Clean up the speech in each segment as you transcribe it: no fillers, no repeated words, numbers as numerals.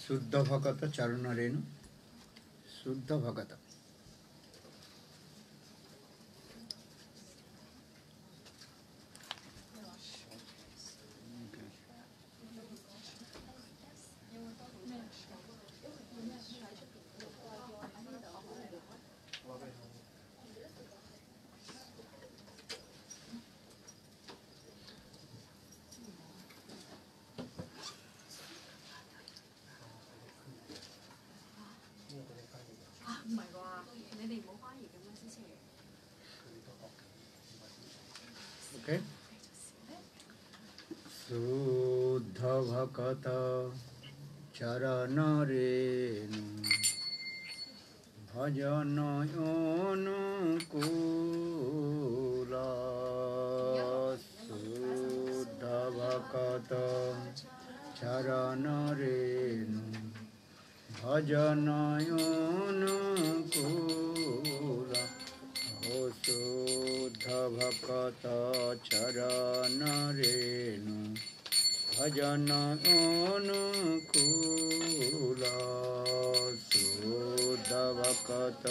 शुद्ध भगत चरण रेणु शुद्ध भगत शुद्ध भगत चरण रेणु भजन अनुकूल शुद्ध भगत चरण रेणु भजन अनुकूल शुद्ध भगत चरण रेणु भजन अनुकूल शुद्ध भगत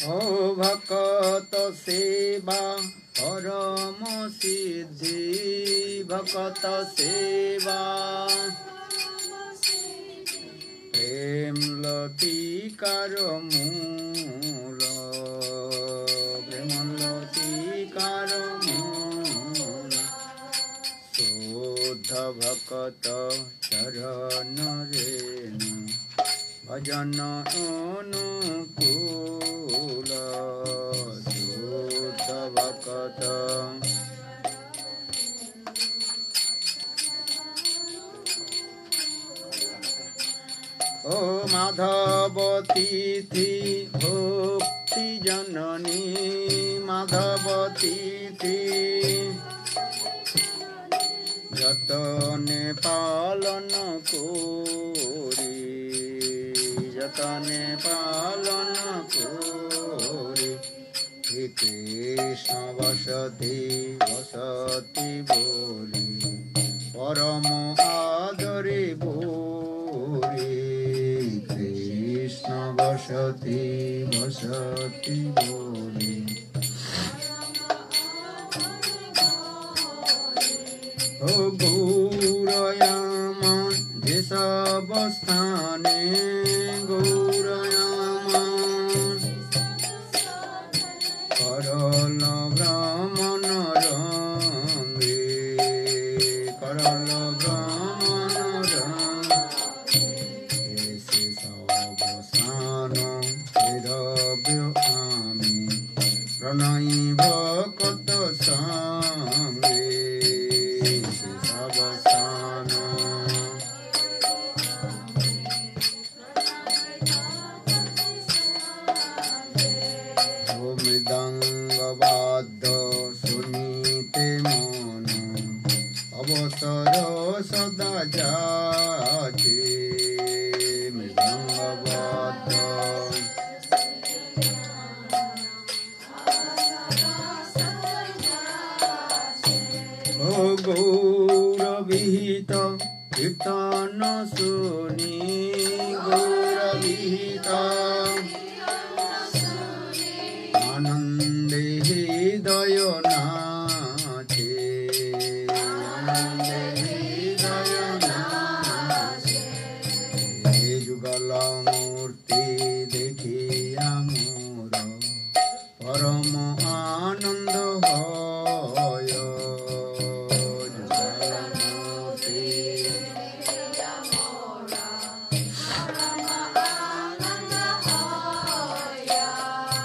ओ भगत सेवा परम सिद्धि भगत सेवा प्रेम लतिकार मूल प्रेम लतिकार मूल शुद्ध भगत चरण रेणु भजन अनुकूल शुद्ध भगत ओ माधवती थी भक्ति जननी माधवती थी जतने पालन कोरी जतने पालन कोरी हे कृष्ण वसति वसति बोली परम आदरे बोली कृष्ण वसति वसति बोली ओ गौरयाम देशवस्थाने गौरयाम करल ब्राह्मण रंगे करल ब्राह्मण रंगे शेषावसान वेदव्य आमी प्रणयी भक्त संगे मृदंगवाद्य सुनीते मन अवसर सदा जाके मृदंगवाद्य ओ गौरविहित कीर्तन सुनी गौरविहित आनंदे हृदय नाचे आनंदे हृदय नाचे हे जुगल मूर्ति देखिया मोर परम आनंद হয়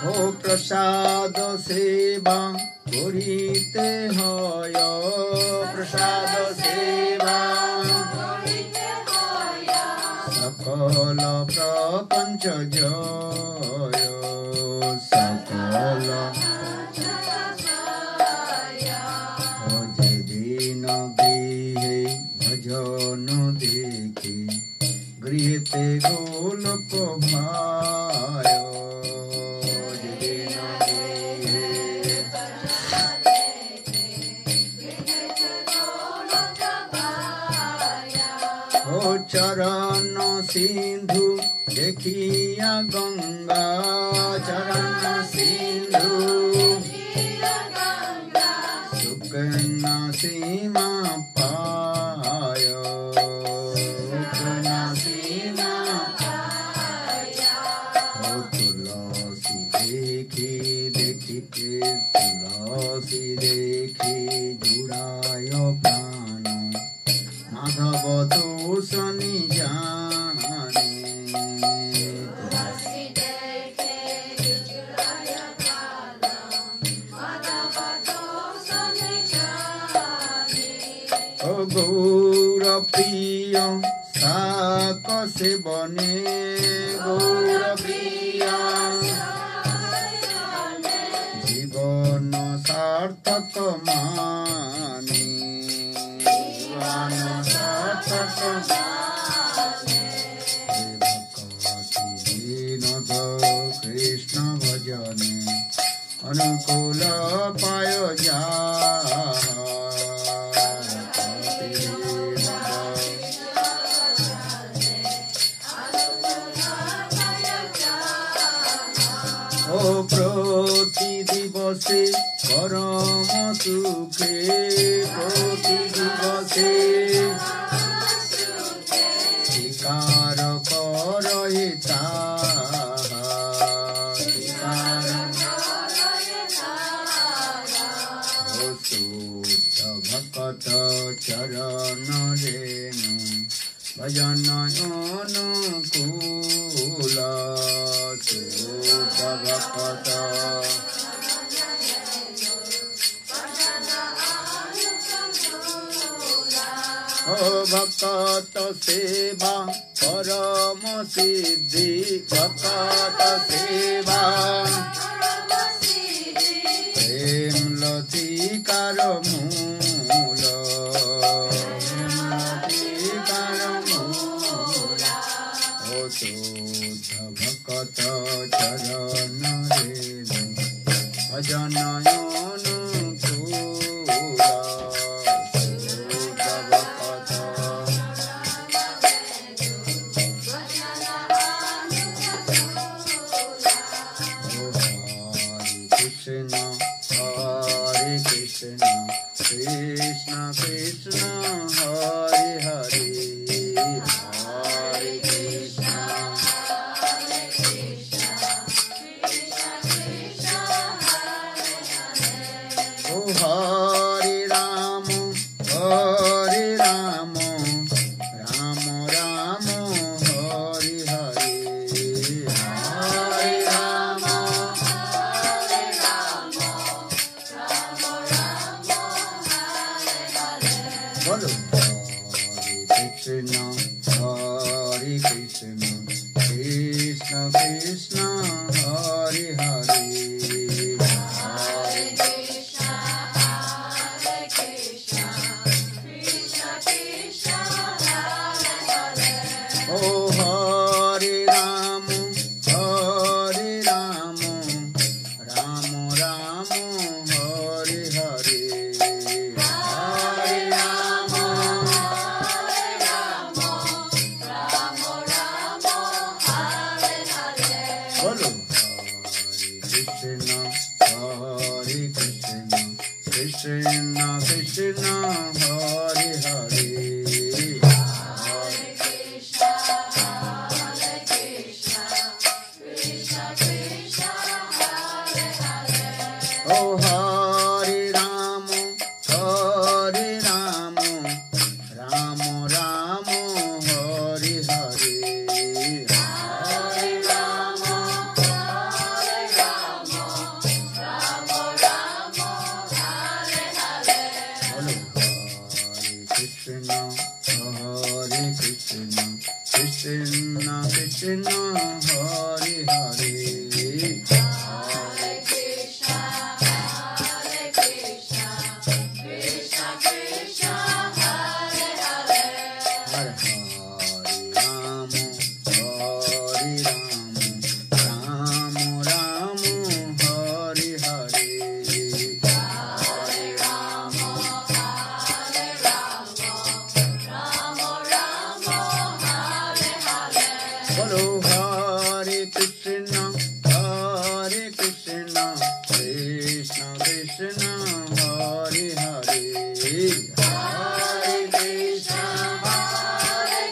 ও প্রসাদ সেবা করিতে হয় প্রসাদ সেবা সকল প্রপঞ্চ জয় সকল যেদিন গৃহে ভজন দেখি গৃহেতে গোলক ভায় चरण सिंधु देखिया गंगा चरण सिंधु सुकन्या सीमा पाय सुकन्या सीमा तुलसी देखी देखी तुलसी देखी जुड़ाय प्राण माधव दूषणी जाने ओ गौर प्रिय साक से बने गौर प्रिय जीवन सार्थक माने कृष्ण भजने अनुकूल पाय जा ओ प्रति दिवसे परम सुखे प्रति दिवसे स्वीकार कर भक्त चरण रेणु भजन अनुकूल भक्त ओ भक्त सेवा परम सिद्धि भक्त सेवा प्रेम लतिकार मूल ओ शुद्ध भक्त चरण रेणु भजन ओ हरे Ram Ram Ram Hare Hare Krishna Krishna Hare Hare Hare Krishna Krishna Krishna Hare Hare Hare Ram Ram Ram Hare Hare Hare Ram Bolo Hare Krishna Krishna Krishna Hare Hare Hare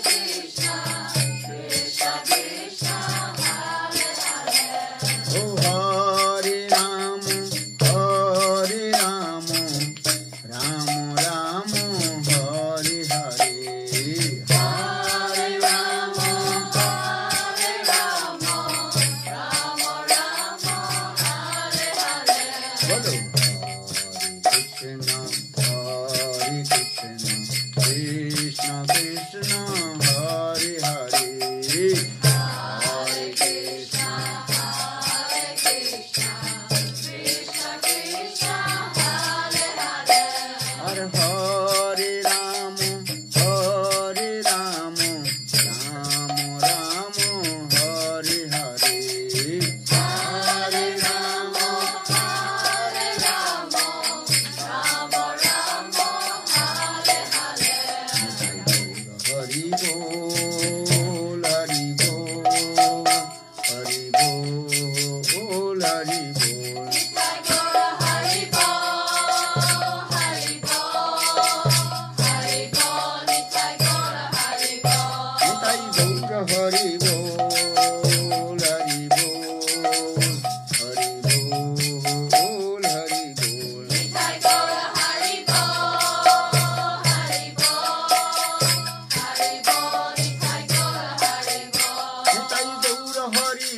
Krishna Krishna Krishna Hare Hare Oh Hare Ram Ram Ram Hare Hare Hare Ram Bolo Hare Krishna Krishna Krishna Hare Hare Hare Krishna Krishna Krishna Hare Hare Hare Hare Ram Ram Ram Hare Hare Hare Ram Hari Bol Hari Bol Hari Bol Hari Bol Hari Bol Hari Bol Hari Bol Nitai Gaura Hari Bol Hari Bol Hari Bol Hari Bol Nitai Gaura Hari Bol Hari Bol Hari Bol Nitai Gaura Hari Bol Nitai Gaura Hari Bol Hari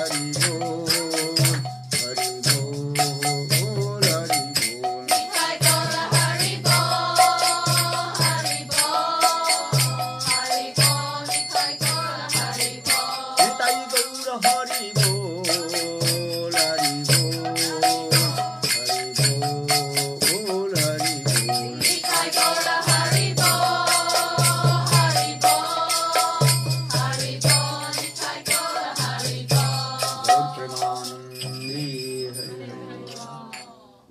Bol Hari Bol Hari Bol Nitai Gaura Hari Bol Hari Bol Hari Bol Nitai Gaura Hari Bol Nitai Gaura Hari Bol Hari Bol Hari Bol Hari Bol Nitai Gaura Hari Bol Hari Bol Hari Bol Nitai Gaura Hari Bol Gaur Premanandi Hari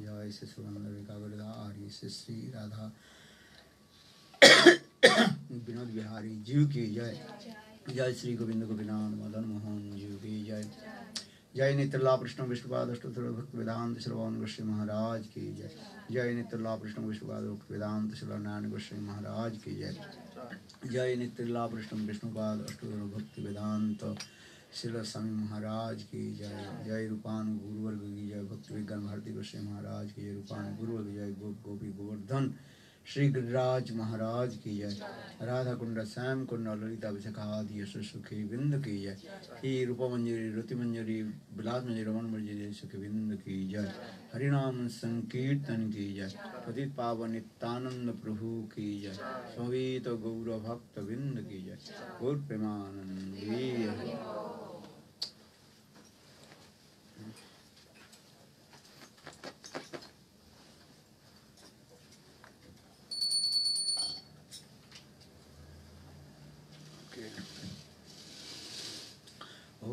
Jai Shri Sundar Vikagurda Hari Shri Radha Vinod Bihari जीव की जय जय श्री गोविंद गोपीनाथ मदन मोहन जीव की जय जय नित्यला कृष्ण विष्णुपाद अष्टोत्तर भक्त वेदांत श्रवण गोस्वामी महाराज की जय जय नित्यला कृष्ण विष्णुपाद भक्त वेदांत श्रवण गोस्वामी महाराज की जय जय नित्यला कृष्ण विष्णुपाद अष्टोत्तर भक्त वेदांत श्री स्वामी महाराज की जय जय रूपान गुरुवर्ग की जय भक्त विज्ञान भारती गोस्वामी महाराज की जय रूपान गुरुवर्ग जय गोपी गोवर्धन श्री गिरिराज महाराज की जय राधा कुंड श्याम कुंड ललिता विशाखादि यशस्वी बिंद की जय ही रूप मंजरी रति मंजरी विलास मंजरी रमन मंजरी सुखी बिंद की जय हरिनाम संकीर्तन की जय पतित पावन नित्यानंद प्रभु की जय सवित गौर भक्त बिंद की जय गौर प्रेमानंदी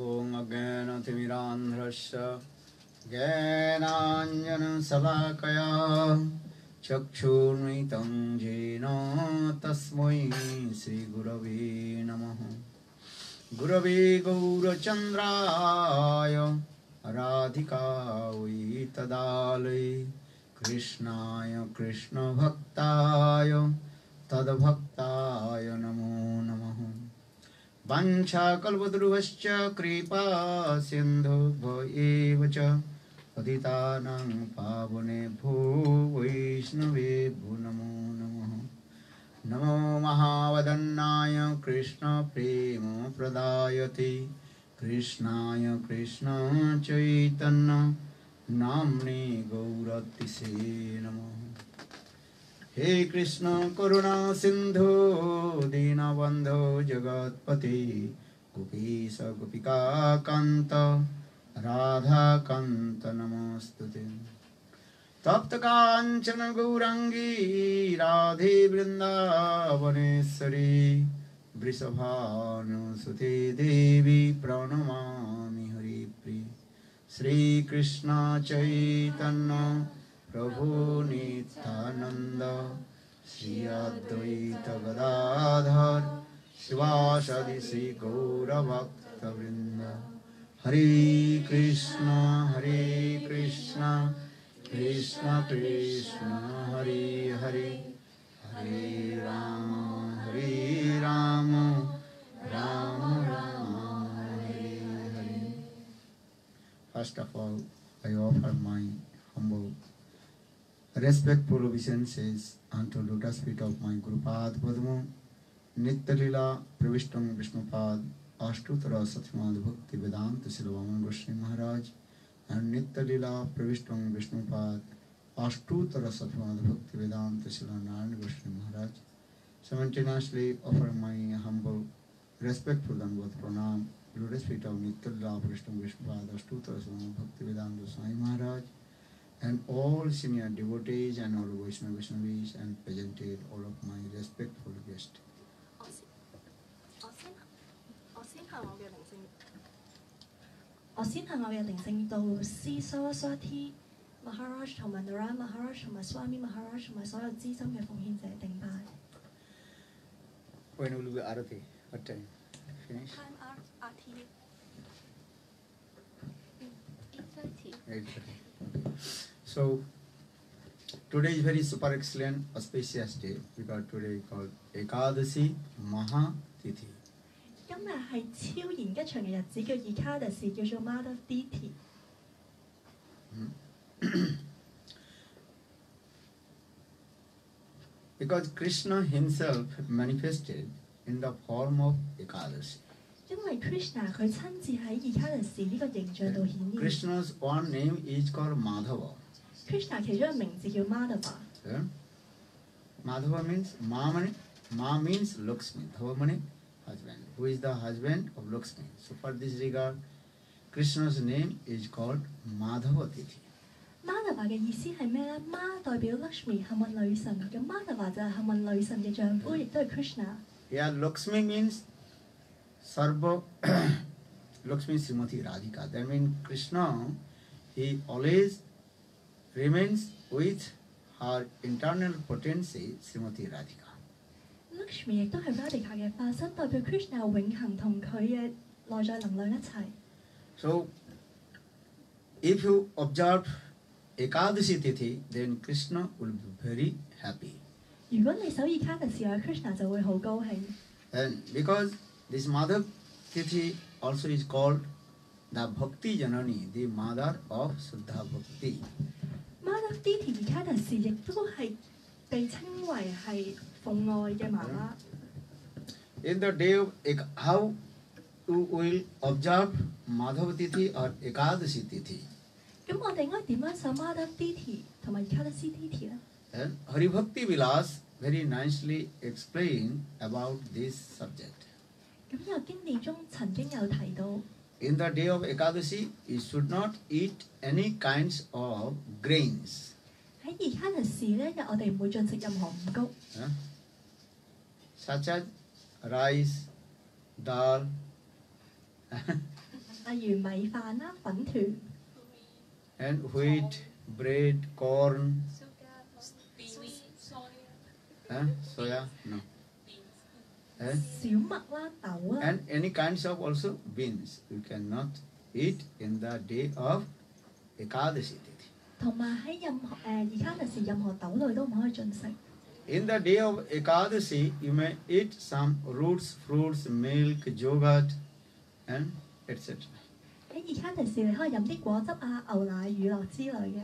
ओम अज्ञानतिमिरान्ध्रस्य ज्ञानाञ्जनशलाकया चक्षुर्मिलितं येन तस्मै श्रीगुरवे नमः गुरवे गौरचन्द्राय राधिकायै तदालये कृष्णाय कृष्णभक्ताय तद्भक्ताय नमो नमः वाञ्छाकल्पतरुश्च कृपा सिन्धुभ्य एव च पतितानां पावनेभ्यो वैष्णवेभ्यो नमो नमः। नमो महावदन्नाय कृष्णप्रेम प्रदायते कृष्णाय कृष्ण चैतन्य नाम्ने गौरतिसे नमः। हे कृष्ण करुणा सिंधु दीनबंधो जगत्पते गोपीश गोपिका कांत राधा कांत नमस्तुते। तप्त कांचन गौरांगी राधे वृंदावनेश्वरी वृषभानुसुते देवी प्रणमामि हरिप्रिये। श्री कृष्ण चैतन्य प्रभु नित्यानंद श्री अद्वैत गदाधर शिवासादि श्री गौरभक्तवृंद। हरे Krishna Krishna Krishna Hare Hare Hare Ram Ram Ram Hare Hare. First of all, I offer my humble respectful obeisances unto lotus feet of my Gurupad Padma, Nitya Lila Pravishtam Vishnupad, Ashtutara Satyamad Bhakti Vedanta Silavan Goswami Maharaj, and Nitya Lila Pravishtam Vishnupad, Ashtutara Satyamad Bhakti Vedanta Silavan Goswami Maharaj. Simultaneously offer my humble respectful Dandavat Pranam, lotus feet of Nitya Lila Pravishtam Vishnupad, Ashtutara Satyamad Bhakti Vedanta Swami Maharaj, and all senior devotees and all Vaishnavis and presented all of my respectful guests. 我先行我嘅靈性導師 Saraswati Maharaj 同埋 Narayan Maharaj 同埋 Swami Maharaj 同埋所有資深嘅奉獻者敬拜。When will be Arati? What time? Finish? Time RT 8:30. So today is very super excellent, auspicious day because today is called Ekadasi Mahatithi. 今日係超然吉祥嘅日子，叫 Ekadasi， 叫做 Mother Tithi。Because Krishna himself manifested in the form of Ekadasi. 因為 Krishna 佢親自喺 Ekadasi 呢個形象度顯現。Krishna's one name is called Madhava. Krishna 其中一個名字叫 Madhava。Madhava means Ma means Lakshmi. Dhava means husband. Who is the husband of Lakshmi? So for this regard, Krishna's name is called Madhava Tithi. Madhava 嘅意思係咩咧？媽代表 Lakshmi 幸運女神，咁 Madhava 就係幸運女神嘅丈夫，亦都係 Krishna。Yeah, Lakshmi means Sarva Lakshmi Srimati Radhika. That means Krishna, he always remains with her internal potency Srimati Radhika. Lakshmi 亦都係 Radhika 嘅化身，代表 Krishna 永恆同佢嘅內在能量一齊。So, if you observe Ekadasi Tithi, then Krishna will be very happy. 如果你守 Ekadasi 嘅 Krishna 就會好高興。And because this Madhava Tithi also is called the Bhakti Janani, the mother of Suddha Bhakti. Mother Tithi Ekadasi 亦都係被稱為係奉愛嘅媽媽。In the day of how you will observe Madhava Tithi or Ekadasi Tithi? 咁我哋應該點樣守 Mother Tithi 同埋 Ekadasi Tithi 咧？ And Haribhakti Vilas very nicely explained about this subject. 咁有經典中曾經有提到。In the day of Ekadasi, you should not eat any kinds of grains. 喺 Ekadasi 呢日，我哋唔會進食任何五穀。Such as rice, dal, 例如米飯啦、粉團。and wheat, bread, corn, soya, no. 小麥啦、豆啦。And any kinds of also beans. You cannot eat in the day of Ekadasi Tithi. 同埋喺任何Ekadasi 任何豆類都唔可以進食。In the day of Ekadasi, you may eat some roots, fruits, milk, yogurt, and etc. 喺二卡提士你可以飲啲果汁啊、牛奶、乳酪之類嘅。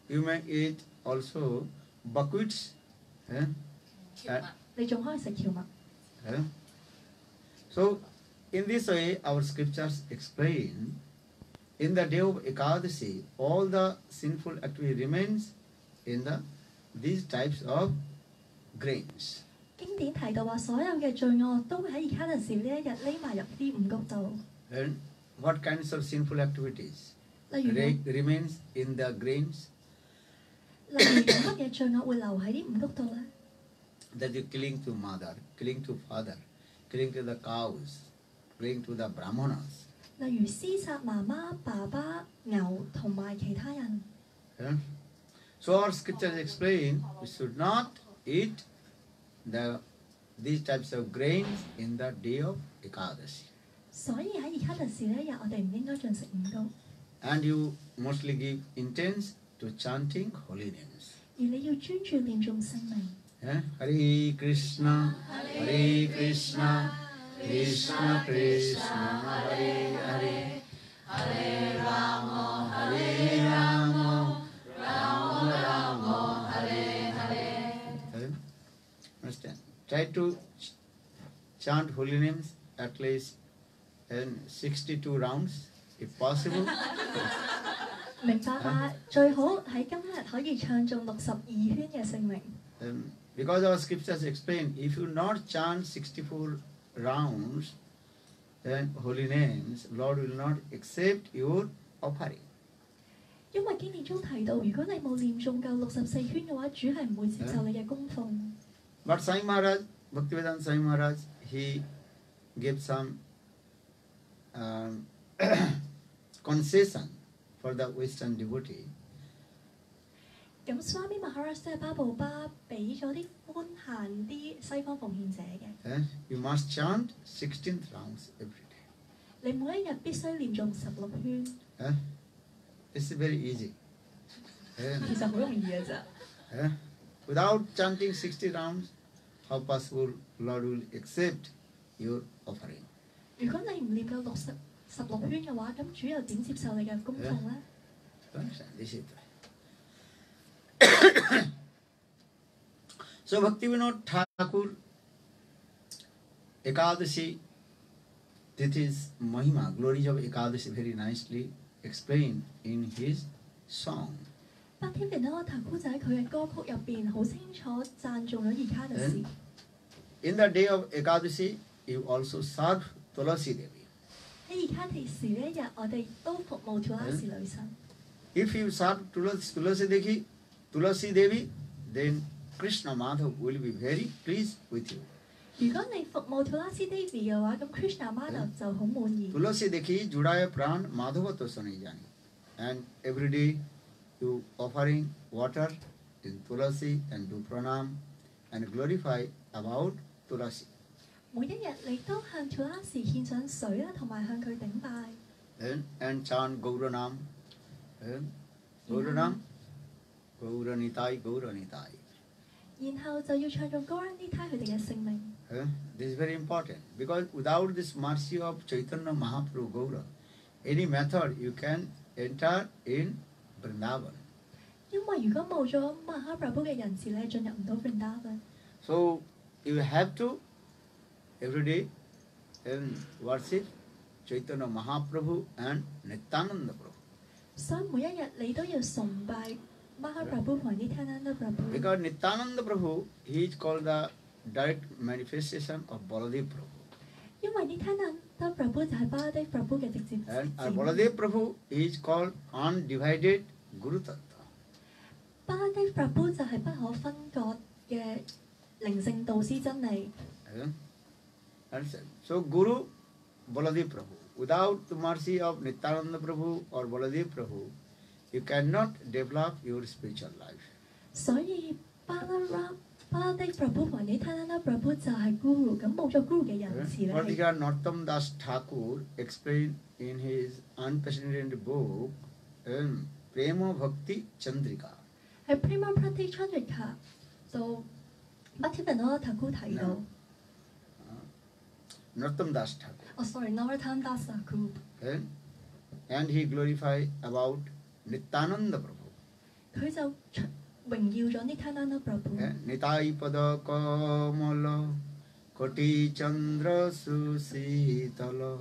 You may eat also buckwheats. 你仲可以食蕎麥。So, in this way, our scriptures explain, in the day of Ekadasi, all the sinful activity remains in these types of grains. 經典提到話，所有嘅罪惡都會喺二卡提士呢一日匿埋入啲五穀度。And what kinds of sinful activities 例如 remains in the grains? 例如乜嘢罪惡會留喺啲五穀度咧？ That you killing to mother, killing to father, killing to the cows, killing to the brahmanas. 例如廝殺媽媽、爸爸、牛同埋其他人。So our scriptures explain we should not eat these types of grains in the day of Ekadasi. 所以喺二卡提士呢一日，我哋唔應該進食五穀。And you mostly give intense to chanting holy names. 而你要專注念誦聖名。Hare Krishna, Hare Krishna, Krishna Krishna, Hare Hare, Hare Rama, Hare Rama, Rama Rama, Hare Hare. Understand? Try to chant holy names at least in 62 rounds, if possible. 明白嗎？最好喺今日可以唱中62圈嘅聖名。Because our scriptures explain, if you not chant 64 rounds, then holy names, Lord will not accept your offering. 因為經典中提到，如果你冇念中夠64圈嘅話，主係唔會接受你嘅供奉。But Sai Maharaj, Bhaktivedanta Sai Maharaj, he gave some concession for the Western devotee. 咁 Swami Maharaj 即係巴布巴俾咗啲寬限啲西方奉獻者嘅。You must chant 16 rounds every day. 你每一日必須念中16圈。It's very easy. 其實好容易嘅咋。Without chanting 60 rounds, how possible Lord will accept your offering? 如果你唔念夠16圈嘅話，咁主又點接受你嘅供奉咧？ This is So Bhaktivinoda Thakur Ekadasi Tithi's Mahima, glories of Ekadasi, very nicely explained in his song. 巴天平嗰個塔姑仔佢嘅歌曲入邊好清楚讚頌咗二卡特士。In the day of Ekadasi, you also serve Tulasi Devi. 喺二卡特士呢一日，我哋都服務圖拉士女神。If you serve Tulasi Devi, then Krishna Madhav will be very pleased with you. 如果你服務圖拉斯 Devi 嘅話，咁 Krishna Madhav 就好滿意。Tulasi देखी जुड़ाए प्राण माधव तो सुनी जानी. And every day you offering water in Tulasi and do pranam and glorify about Tulasi. 每一日你都向圖拉士獻上水啦，同埋向佢頂拜。And chant Gauranam. Gauranam. Gauranitai, Gauranitai. 然後就要唱中 Gauranitai 佢哋嘅聖名。This is very important because without this mercy of Chaitanya Mahaprabhu Gaura, any method you can enter in Vrindavan. 因為如果冇咗 Mahaprabhu 嘅仁慈，你進入唔到 Vrindavan。So you have to every day worship Chaitanya Mahaprabhu and Nityananda Prabhu. 所以每一日你都要崇拜 Mahaprabhu 同 Nityananda Prabhu。Because Nityananda Prabhu, he is called the direct manifestation of Baladev Prabhu. 因為 Nityananda Prabhu 就係 Baladev Prabhu 嘅直接子。And Baladev Prabhu is called undivided Guru Tattva. Baladev Prabhu 就係不可分割嘅靈性導師真理。So Guru Baladev Prabhu. Without the mercy of Nityananda Prabhu or Baladev Prabhu, you cannot develop your spiritual life. 所以 Baladev Prabhu 同 Nityananda Prabhu 就係 Guru， 咁冇咗 Guru 嘅仁慈咧。Particular Narottam Das Thakur explained in his unprecedented book, Prema Bhakti Chandrika. 喺 Prema Bhakti Chandrika 就 Bhaktivinoda Thakur 提到。Narottam Das Thakur. sorry, Narottam Das Thakur. And he glorified about Nityananda Prabhu. 佢就榮耀咗 Nityananda Prabhu。 Nitai pada kamala koti chandra susitala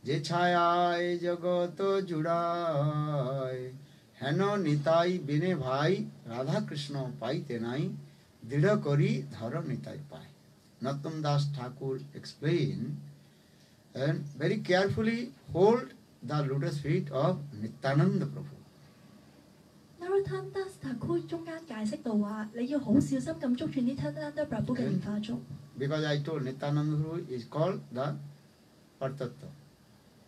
je chhayai jagat jurai heno nitai bine bhai Radha Krishna paite nai didha kari dhara nitai pai. Narottam Das Thakur explained and very carefully hold the lotus feet of Nityananda Prabhu. Narottam Das Thakur 中間解釋到話，你要好小心咁捉住 Nityananda Prabhu 嘅蓮花足。 Because I told Nityananda Prabhu is called the Partattva,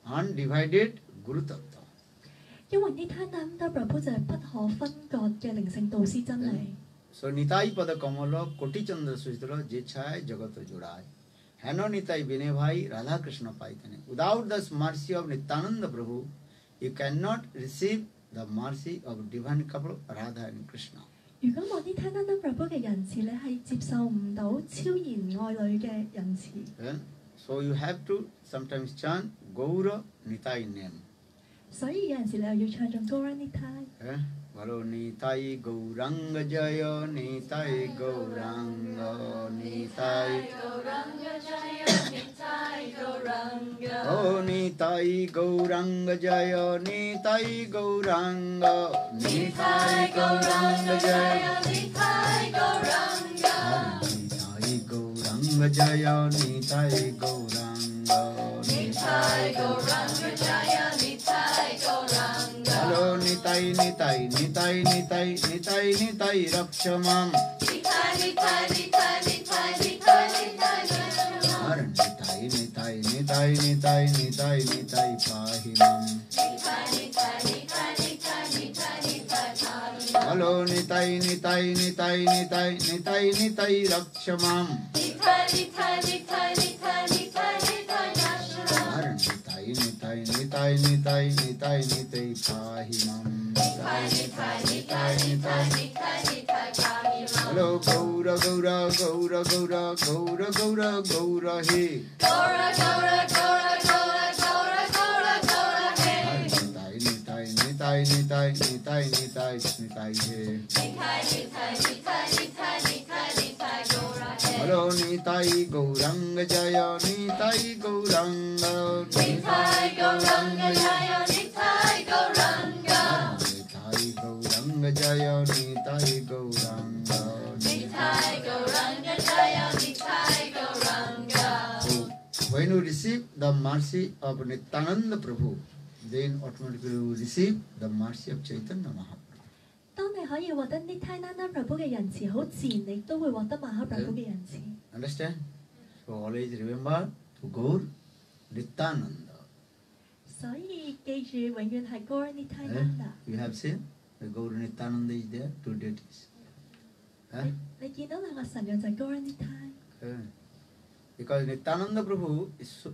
undivided Guru Tattva. 因為 Nityananda Prabhu 就係不可分割嘅靈性導師真理。 So Nitai pada kamala koti chandra susitala je chhayai jagat jurai heno nitai bine bhai Radha Krishna paitane. Without the mercy of Nityananda Prabhu, you cannot receive the mercy of divine couple Radha and Krishna. 如果冇 Nityananda Prabhu 嘅仁慈，你係接受唔到超然愛侶嘅仁慈。 So you have to sometimes chant Gaura Nitai name. 所以有陣時你又要唱種 Gaura Nitai。 Balo Nitai Gauranga Jaya Nitai Gauranga Nitai Gauranga Jaya Nitai Gauranga Oh Nitai Gauranga Jaya Nitai Gauranga Nitai Gauranga Jaya Nitai Gauranga Nitai Gauranga Jaya Nitai Gauranga Nitai Gauranga Jaya Nitai Gauranga Hello Nitai Nitai Nitai Nitai Nitai Nitai Rakshamam Nitai Nitai Nitai Nitai Nitai Nitai Rakshamam Nitai Nitai Nitai Nitai Nitai Nitai Pahimam Nitai Nitai Nitai Nitai Nitai Nitai Pahimam Hello Nitai Nitai Nitai Nitai Nitai Nitai Rakshamam Nitai Nitai Nitai Nitai Nitai Nitai Rakshamam Nitai Nitai Nitai Nitai Nitai Pahimam Nitai Nitai Nitai Nitai Nitai Nitai Pahimam Hello Gaura Gaura Gaura Gaura Gaura Gaura Gaura He Gaura Gaura Gaura Gaura Gaura Gaura Gaura He Nitai Nitai Nitai Nitai Nitai Nitai Nitai He Nitai Nitai Nitai Nitai Nitai Nitai Gaura He Hello Nitai Gauranga Jaya Nitai Gauranga Nitai Gauranga Jaya Nitai Gauranga Nitai Gauranga Jaya Nitai Gauranga Nitai Gauranga Jaya Nitai Gauranga. So when you receive the mercy of Nityananda Prabhu, then automatically you receive the mercy of Chaitanya Mahaprabhu. 當你可以獲得 Nityananda Prabhu 嘅仁慈，好自然你都會獲得 Mahaprabhu 嘅仁慈。 Understand? So always remember to go Nityananda. 所以記住，永遠係 Gaura Nityananda。 You have seen the Gaura Nityananda is there, two deities. 你見到兩個神像就係 Gaura Nitai。 Because Nityananda Prabhu is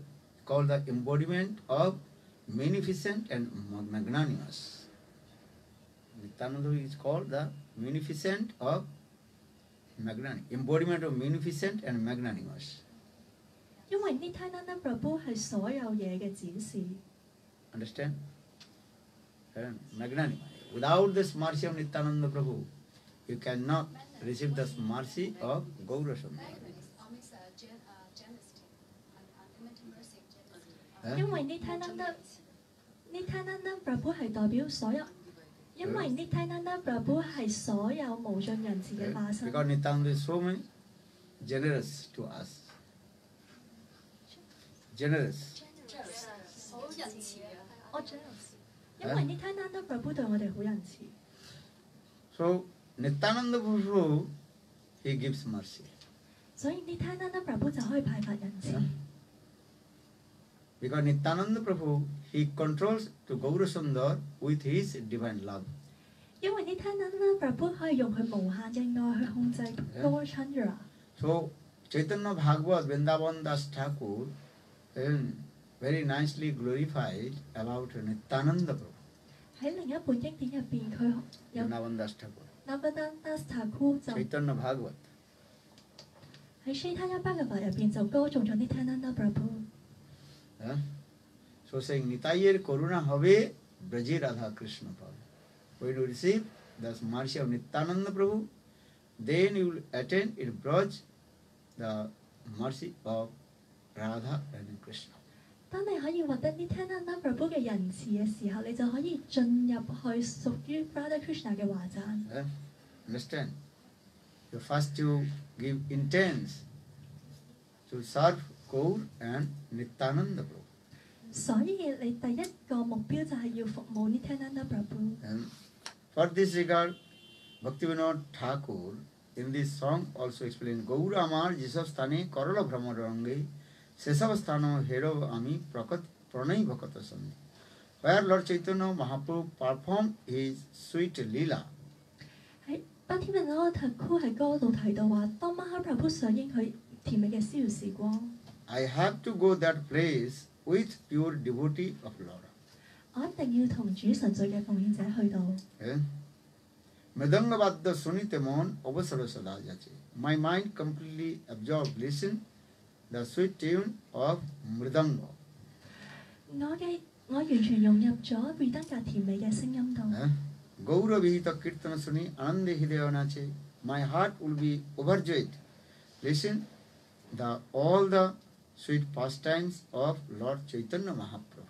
called the embodiment of munificent and magnanimous. Nityananda is called the munificent of magnanimous, embodiment of munificent and magnanimous. 因為 Nityananda Prabhu 係所有嘢嘅展示。 Understand? Magnanimous. Without this mercy of Nityananda Prabhu, you cannot receive this mercy of Gaura Sundara. 因為 Nityananda Prabhu 係代表所有，因為 Nityananda Prabhu 係所有無盡仁慈嘅化身。 Because Nityananda is so much generous to us. Generous. 好仁慈啊！我 generous， 因為 Nityananda Prabhu 對我哋好仁慈。 So Nityananda Prabhu, he gives mercy. 所以 Nityananda Prabhu 就可以派發仁慈。 Because Nityananda Prabhu, he controls to Gaura Sundar with his divine love. 因為 Nityananda Prabhu 可以用佢無限嘅愛去控制 Gaura Chandra。 So Chaitanya Bhagavat Vrindavan Das Thakur very nicely glorified about Nityananda Prabhu. 喺另一本經典入邊，佢有 Vrindavan Das Thakur. Navadhan Das Thakur 就 Chaitanya Bhagavat. 喺 Chaitanya Bhagavat 入邊就歌頌咗 Nityananda Prabhu。So saying Nitayer Koruna Have Braji Radha Krishna Prabhu. When you receive the mercy of Nityananda Prabhu, then you will attain in Braj the mercy of Radha and Krishna. 當你可以獲得呢 Nityananda Prabhu 嘅仁慈嘅時候，你就可以進入去屬於 Radha Krishna 嘅華讚。Understand? So first you give intents to serve Gaur and Nityananda Prabhu. 所以你第一個目標就係要服務 Nityananda Prabhu。And for this regard, Bhaktivinoda Thakur in this song also explained Gaura Amar Jisab Sthane Karala Brahmarange Sesab Sthano Hero Ami Prakat Pranay Bhakata Sandhi. Where Lord Chaitanya Mahaprabhu performed his sweet Leela. 喺巴天文嗰個 Thakur 喺歌度提到話，當 Mahaprabhu 上映佢甜美嘅逍遙時光。I have to go that place with pure devotee of Lord. 我一定要同主純粹嘅奉獻者去到。Mridangabadda sunite mon avasara sada jache. My mind completely absorbed, listen the sweet tune of Mridanga. 我完全融入咗 Mridanga 甜美嘅聲音度。Gaura Vihita Kirtana Suni Anande Hidaya Nache. My heart will be overjoyed. Listen all the sweet pastimes of Lord Chaitanya Mahaprabhu.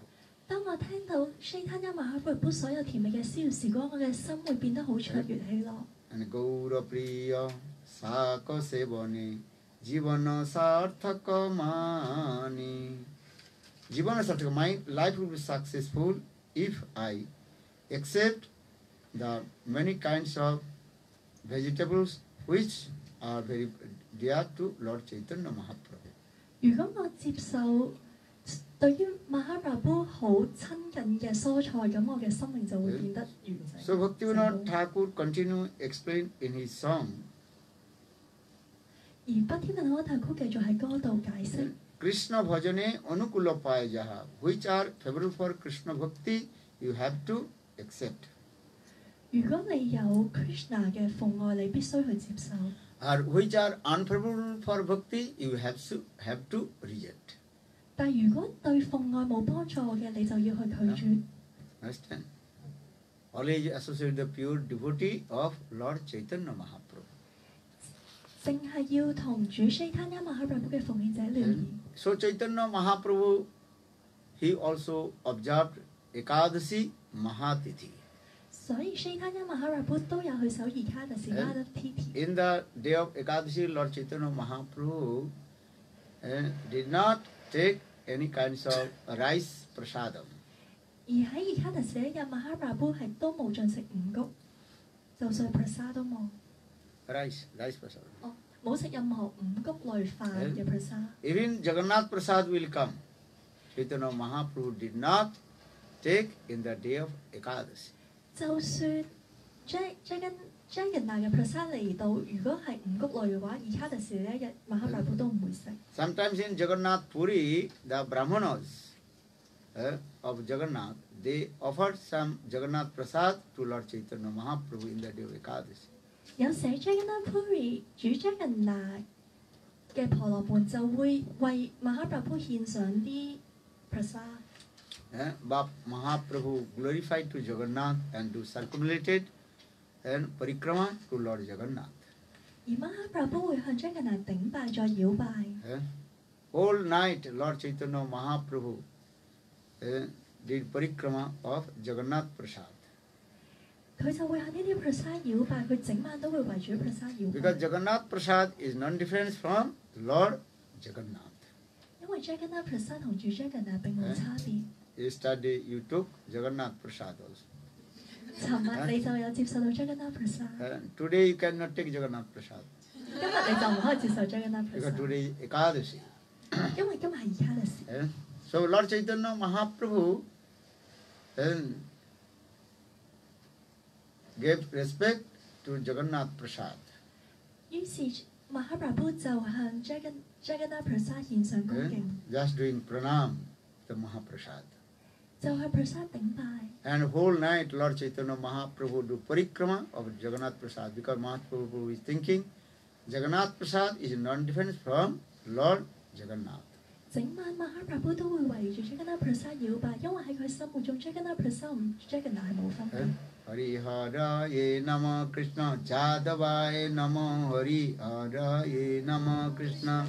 當我聽到 Chaitanya Mahaprabhu 所有甜美嘅逍遙時光，我嘅心會變得好雀躍喜樂。And Gaura Priya Saka Sevane Jivana Sarthaka Mani. Jivana Sarthaka, my life will be successful if I accept the many kinds of vegetables which are very dear to Lord Chaitanya Mahaprabhu. 如果我接受對於 Mahaprabhu 好親近嘅蔬菜，咁我嘅生命就會變得完整。So Bhaktivinoda Thakur continue explain in his song. 而 Bhaktivinoda Thakur 繼續喺歌度解釋。Krishna Bhajane Anukula Paya Jaha, which are favorable for Krishna Bhakti, you have to accept. 如果你有 Krishna 嘅奉愛，你必須去接受。Or which are unfavorable for Bhakti, you have to reject. 但如果對奉愛冇幫助嘅，你就要去拒絕。Understand? Always associate the pure devotee of Lord Chaitanya Mahaprabhu. 淨係要同主 Chaitanya Mahaprabhu 嘅奉獻者聯誼。So Chaitanya Mahaprabhu, he also observed Ekadasi Mahatithi. 所以 Chaitanya Mahaprabhu 都有去守Ekadasi Mahatithi。In the day of Ekadasi, Lord Chaitanya Mahaprabhu did not take any kinds of rice prasadam. 而喺 Ekadasi 一日 Mahaprabhu 係都冇進食五穀，就算 prasad 都冇。Rice prasadam. 哦，冇食任何五穀類飯嘅 prasad。Even Jagannath Prasad will come. Chaitanya Mahaprabhu did not take in the day of Ekadasi. 就算 Jagannath 嘅 prasad 嚟到，如果係五穀類嘅話，Ekadasi 呢一日 Mahaprabhu 都唔會食。Sometimes in Jagannath Puri, the Brahmanas of Jagannath, they offered some Jagannath Prasad to Lord Chaitanya Mahaprabhu in the day of Ekadasi. 有時 Jagannath Puri 主 Jagannath 嘅婆羅門就會為 Mahaprabhu 獻上啲 prasad。But Mahaprabhu glorified to Jagannath and to circumlated and parikrama to Lord Jagannath. 而 Mahaprabhu 會向 Jagannath 頂拜再繞拜。Whole night Lord Chaitanya Mahaprabhu did parikrama of Jagannath Prasad. 佢就會向呢啲 prasad 繞拜，佢整晚都會為主 prasad 繞拜。Because Jagannath Prasad is non-different from Lord Jagannath. 因為 Jagannath prasad 同主 Jagannath 並冇差別。Yesterday you took Jagannath Prasad also. 尋日你就有接受到 Jagannath prasad。Today you cannot take Jagannath Prasad. 今日你就唔可以接受 Jagannath Because prasad。 today is Ekadasi. 因為今日係 Ekadasi。So Lord Chaitanya Mahaprabhu gave respect to Jagannath Prasad. 於是 Mahaprabhu 就向 Jagannath prasad 獻上恭敬， Just doing pranam to Mahaprasad. 就係 prasad 頂拜。 And whole night Lord Chaitanya Mahaprabhu do parikrama of Jagannath Prasad because Mahaprabhu is thinking Jagannath Prasad is non-different from Lord Jagannath. 整晚Mahaprabhu都會圍住 Jagannath Prasad 搖擺，因為喺佢心目中 Jagannath Prasad 同 Jagannath 係冇分別。Hariharaye Namah Krishna Jadavaye Namah Hariharaye Namah Krishna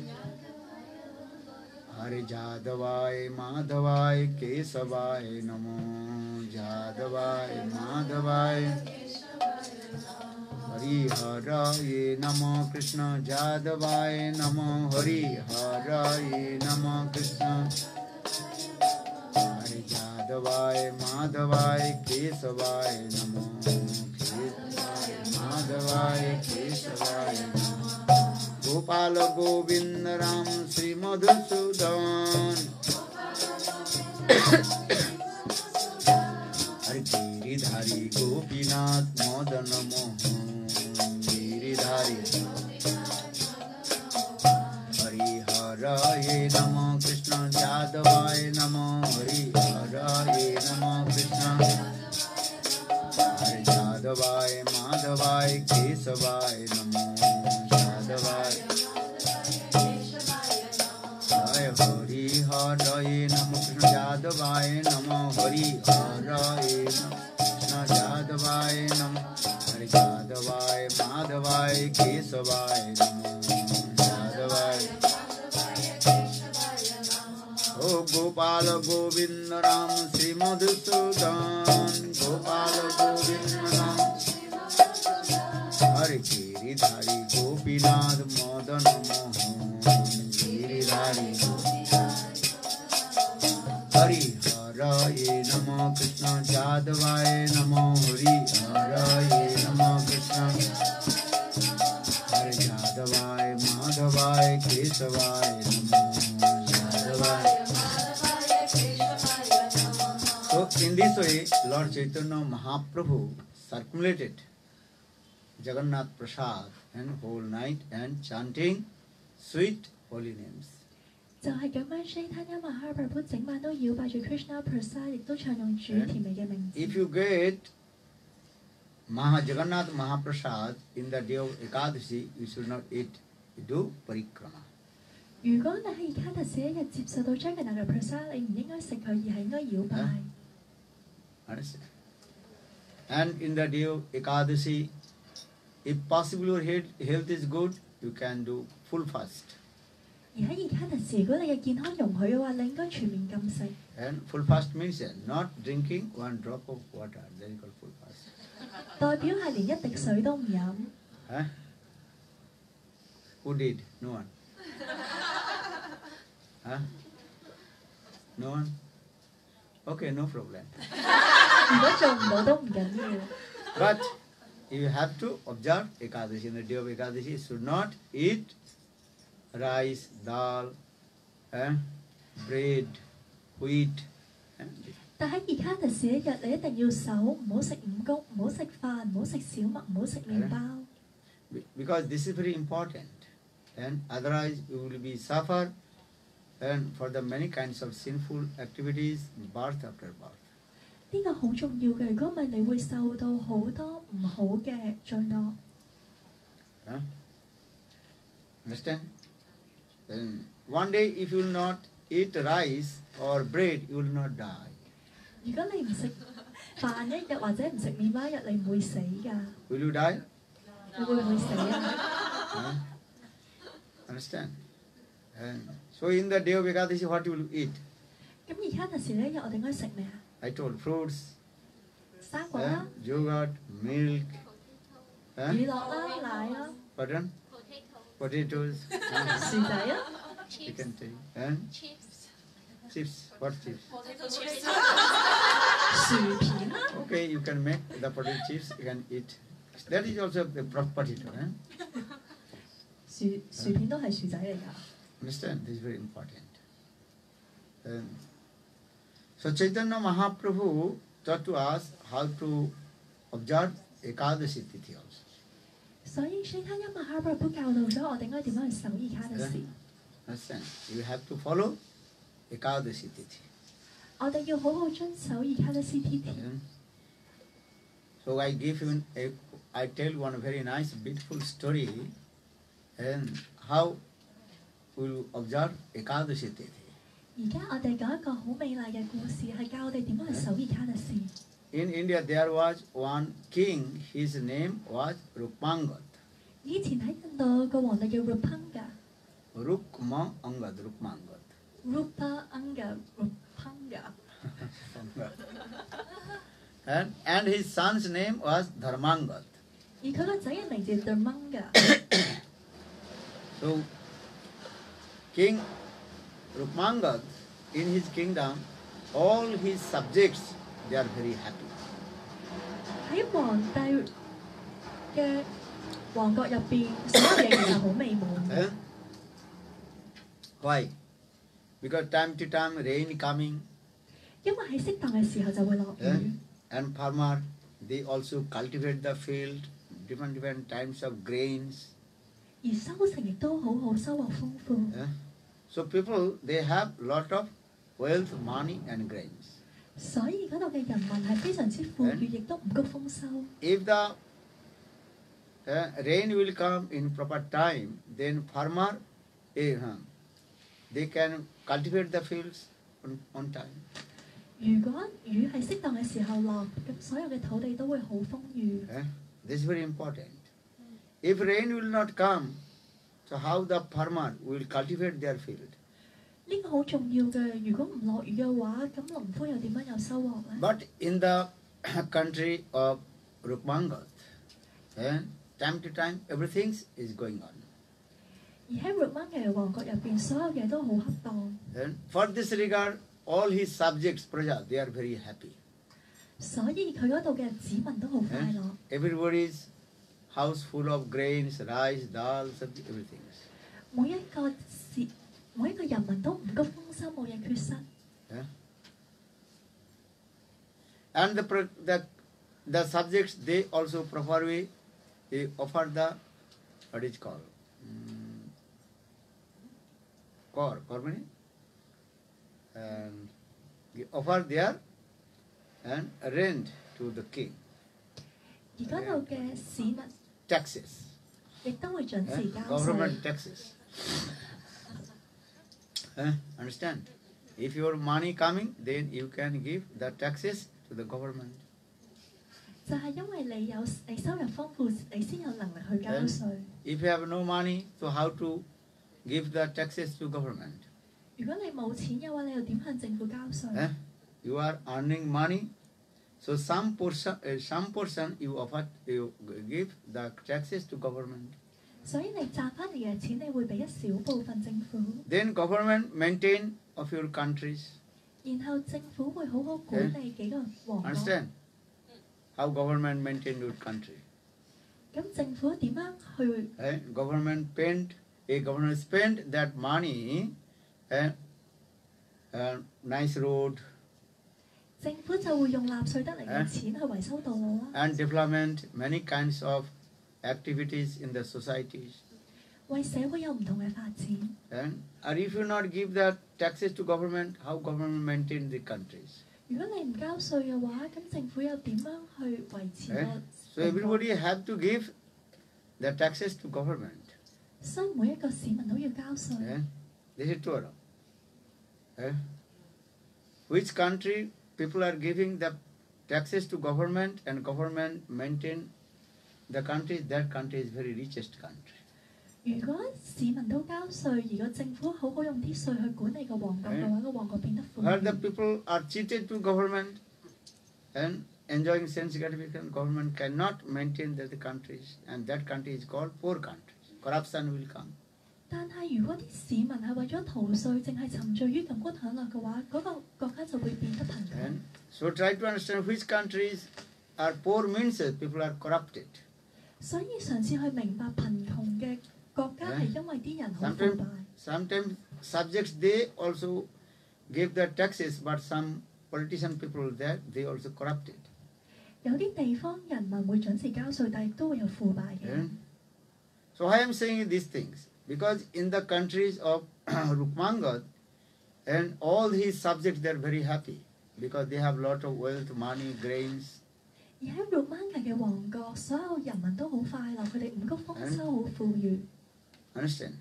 Hare Jadavaye Madhavaye Kesavaye Namah Jadavaye Madhavaye Hariharaye Namah Krishna Jadavaye Namah Hariharaye Namah Krishna Hare Jadavaye Madhavaye Kesavaye Namah Kesavaye Madhavaye Kesavaye Namah Gopala Govinda Ram Sri Madhusudan Hare Giridhari Gopinath Madana Mohan Giridhari Hariharaye Namah Krishna Jadavaye Namah Hariharaye Namah Krishna Hare Jadavaye Madhavaye Kesavaye Namah Jadavaye Hare Hariharaye Namah Krishna Jadavaye Namah Hariharaye Krishna Jadavaye Namah Hare Jadavaye Madhavaye Kesavaye Namah Jadavaye O Gopala Govinda Ram Sri Madhusudan Gopala Govinda Ram Hare Giridhari Gopinath Madana Mohan Giridhari Hariharaye Namah Krishna Jadavaye Namah Hariharaye Namah Krishna Hare Jadavaye Madhavaye Kesavaye Namah Jadavaye. So in this way, Lord Chaitanya Mahaprabhu circulated Jagannath Prasad and whole night and chanting sweet holy names. 就係咁樣 Chaitanya Mahaprabhu 整晚都搖擺住 Krishna Prasad， 亦都唱用主甜美嘅名字。 If you get Jagannath Mahaprasad in the day of Ekadashi, you should not eat. You do parikrama. 如果你喺Ekadashi一日接受到 Jagannath 嘅 Prasad， 你唔應該食佢，而係應該搖擺。Understand? And in the day of Ekadashi, if possible your health is good, you can do full fast. 而喺Ekadashi， 如果你嘅健康容許嘅話，你應該全面禁食。 And full fast means not drinking one drop of water. That is called full fast. 代表係連一滴水都唔飲。 Who did? No one. No one? Okay, no problem. 如果做唔到都唔緊要。 But you have to observe Ekadashi. In the day of Ekadashi, you should not eat rice, dal, bread, wheat. 但喺Ekadashi一日，你一定要守，唔好食五穀，唔好食飯，唔好食小麥，唔好食麵包。 Because this is very important. And otherwise you will be suffer and for the many kinds of sinful activities, birth after birth. 呢個好重要嘅，如果唔係，你會受到好多唔好嘅罪惡。 Understand? Then one day if you will not eat rice or bread, you will not die. 如果你唔食飯一日或者唔食麵包一日，你唔會死㗎。 Will you die? 你會唔會死啊？ Understand? And so in the day of Ekadashi, what you will eat? 咁Ekadashi呢一日我哋應該食咩啊？ I told fruits, 生果啦、 yogurt, milk, 乳酪啦、奶啦、 pardon? Potatoes, 薯仔啊、 you can take, and chips. What chips? 薯片啦。 Okay, you can make the potato chips. You can eat. That is also the potato. 薯片都係薯仔嚟㗎。 Understand? This is very important. So Chaitanya Mahaprabhu taught to us how to observe Ekadashi Tithi also. 所以 Chaitanya Mahaprabhu 教導咗我哋應該點樣去守Ekadashi。 Understand? You have to follow Ekadashi Tithi. 我哋要好好遵守Ekadashi Tithi。 So I tell one very nice, beautiful story, and how we will observe Ekadashi Tithi. 而家我哋講一個好美麗嘅故事，係教我哋點樣去守而家嘅事。In India, there was one king. His name was Rukmangad. 以前喺印度個皇帝叫 Rupanga， Rukmangad. Rupanga。And his son's name was Dharmangad. 而佢個仔嘅名字叫 Dharmanga。 So, King Rukmangad, in his kingdom, all his subjects, they are very happy. 喺皇帝嘅王國入邊，所有嘢其實好美滿嘅。 Why? Because time to time rain coming, 因為喺適當嘅時候就會落雨。 and farmer, they also cultivate the field, different types of grains. 而收成亦都好好，收穫豐富。 So people, they have lot of wealth, money and grains. 所以嗰度嘅人民係非常之富裕，亦都五穀豐收。 If the rain will come in proper time, then farmer, they can cultivate the fields on time. 如果雨係適當嘅時候落，咁所有嘅土地都會好豐裕。 This is very important. If rain will not come, so how the farmer will cultivate their field? 呢個好重要嘅。如果唔落雨嘅話，咁農夫又點樣有收穫呢？ But in the country of Rukmangad, time to time everything is going on. 而喺 Rukmanga 嘅王國入邊，所有嘢都好恰當。 For this regard, all his subjects, praja, they are very happy. 所以佢嗰度嘅子民都好快樂。 Everybody's house full of grains, rice, dal, everything. 每一個人民都五穀豐收，冇嘢缺失。 And the subjects, they also properly they offer the, what is called, kormani, and they offer their and rent to the king. 而嗰度嘅市民 Taxes, 亦都會準時交稅。 government taxes. Understand? If your money coming, then you can give the taxes to the government. 就係因為你收入豐富，你先有能力去交稅。 If you have no money, so how to give the taxes to government? 如果你冇錢嘅話，你又點向政府交稅？ You are earning money, so some portion you give the taxes to government. 所以你賺翻嚟嘅錢，你會俾一小部分政府。 Then government maintain of your countries. 然後政府會好好管理幾個王國。 Understand? How government maintain your country? 咁政府點樣去？ Government spend that money and nice road 政府就會用納稅得嚟嘅錢去維修道路啦， and development many kinds of activities in the societies. 為社會有唔同嘅發展。 And if you not give the taxes to government, how government maintain the countries? 如果你唔交稅嘅話，咁政府又點樣去維持個？ So everybody have to give the taxes to government. 所以每一個市民都要交稅。 This is true. Which country people are giving the taxes to government and government maintain the country, that country is very richest country. 如果市民都交稅，而個政府好好用啲稅去管理個王國嘅話，個王國變得富 Where the 裕。 people are cheated to government and enjoying sense gratification, government cannot maintain the countries, and that country is called poor country. Corruption will come. 但係如果啲市民係為咗逃稅，淨係沉醉於感官享樂嘅話，嗰、個國家就會變得貧窮。 And so try to understand which countries are poor means people are corrupted. 所以嘗試去明白貧窮嘅國家係因為啲人好腐敗。 Sometimes subjects they also give the taxes, but some politician people that they also corrupted. 有啲地方人民會準時交稅，但亦都會有腐敗嘅。 So I am saying these things because in the countries of Rukmangad and all his subjects they are very happy because they have lot of wealth, money, grains. 而喺 Rukmanga 嘅王國，所有人民都好快樂，佢哋五穀豐收，好富裕。 Understand?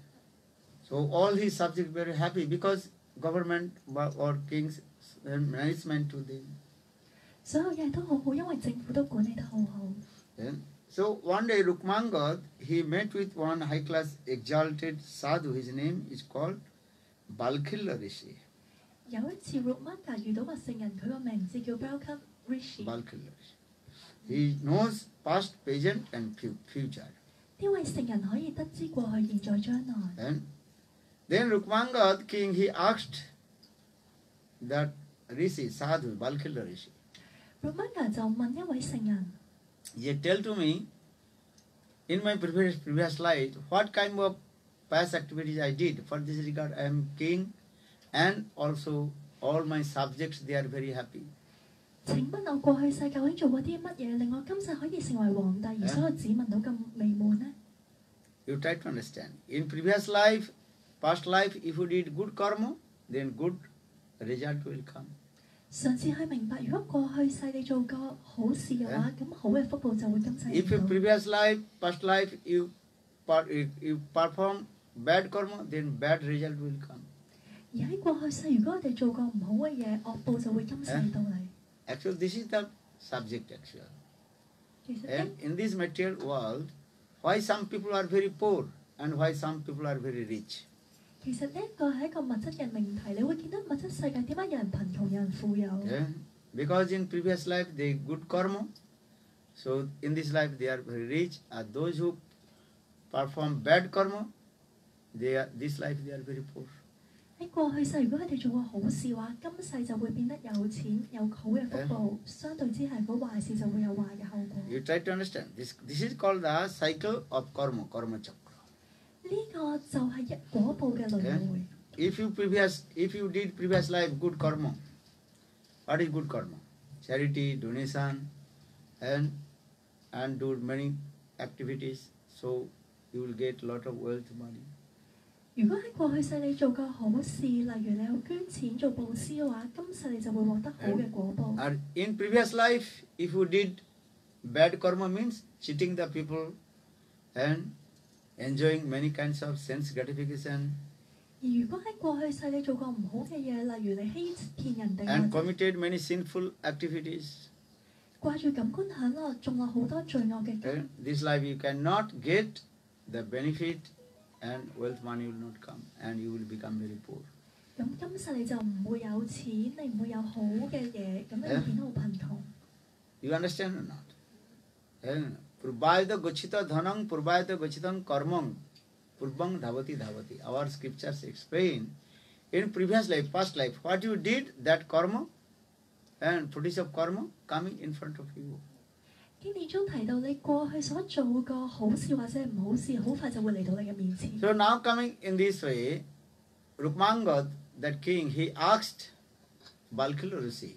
So all his subjects very happy because government or king's management to them. 所有嘢都好好，因為政府都管理得好好。 So one day Rukmangad, he met with one high-class exalted sadhu. His name is called Balkhilla Rishi. 有一次 Rukmangad 遇到個聖人，佢個名字叫 Balkhilla Rishi。 Balkhilla Rishi. He knows past, present, and future. 呢位聖人可以得知過去、現在、將來。 And then Rukmangad king, he asked that Rishi, sadhu, Balkhilla Rishi. Rukmangad 就問一位聖人。 You tell to me, in my previous life, what kind of past activities I did. For this regard, I am king, and also all my subjects, they are very happy. 請問我過去世究竟做過啲乜嘢，令我今世可以成為皇帝，而所有子民都咁美滿呢？ You try to understand. In previous life, past life, if you did good karma, then good result will come. 嘗試去明白，如果過去世你做過好事嘅話，咁好嘅福報就會今世 If 嚟 in 到。 previous life, past life, you perform bad karma, then bad result will come. 而喺過去世，如果我哋做過唔好嘅嘢，惡報就會今世到嚟。 Actually, this is the subject actually. 其實 And in this material world, why some people are very poor and why some people are very rich? 其實呢一個係一個物質嘅命題，你會見到物質世界點解有人貧窮，有人富有？ Because in previous life they good karma, so in this life they are very rich. And those who perform bad karma, this life they are very poor. 喺過去世，如果佢哋做過好事嘅話，今世就會變得有錢，有好嘅福報；相對之下，如果壞事就會有壞嘅後果。 You try to understand. This is called the cycle of karma, karma chakra. 呢個就係一果報嘅輪迴。 If you did previous life good karma, what is good karma? Charity, donation, and do many activities, so you will get lot of wealth, money. 如果喺過去世你做過好事，例如你有捐錢做布施嘅話，今世你就會獲得好嘅果報。 And in previous life, if you did bad karma, means cheating the people and enjoying many kinds of sense gratification 而如果喺過去世你做過唔好嘅嘢，例如你欺騙人哋 and 或者 committed many sinful activities, 掛住感官享樂，種落好多罪惡嘅根。 and this life you cannot get the benefit and wealth money will not come and you will become very poor. 咁今世你就唔會有錢，你唔會有好嘅嘢，咁你會變得好貧窮。 You understand or not? And Purvayata gachita dhanam, purvayata gachitam karmam, purvang dhavati dhavati. Our scriptures explain in previous life, past life, what you did, that karma and fruits of karma coming in front of you. 經典中提到你過去所做過好事或者唔好事，好快就會嚟到你嘅面前。 So now coming in this way, Rukmangad, that king, he asked Balkhila Rishi,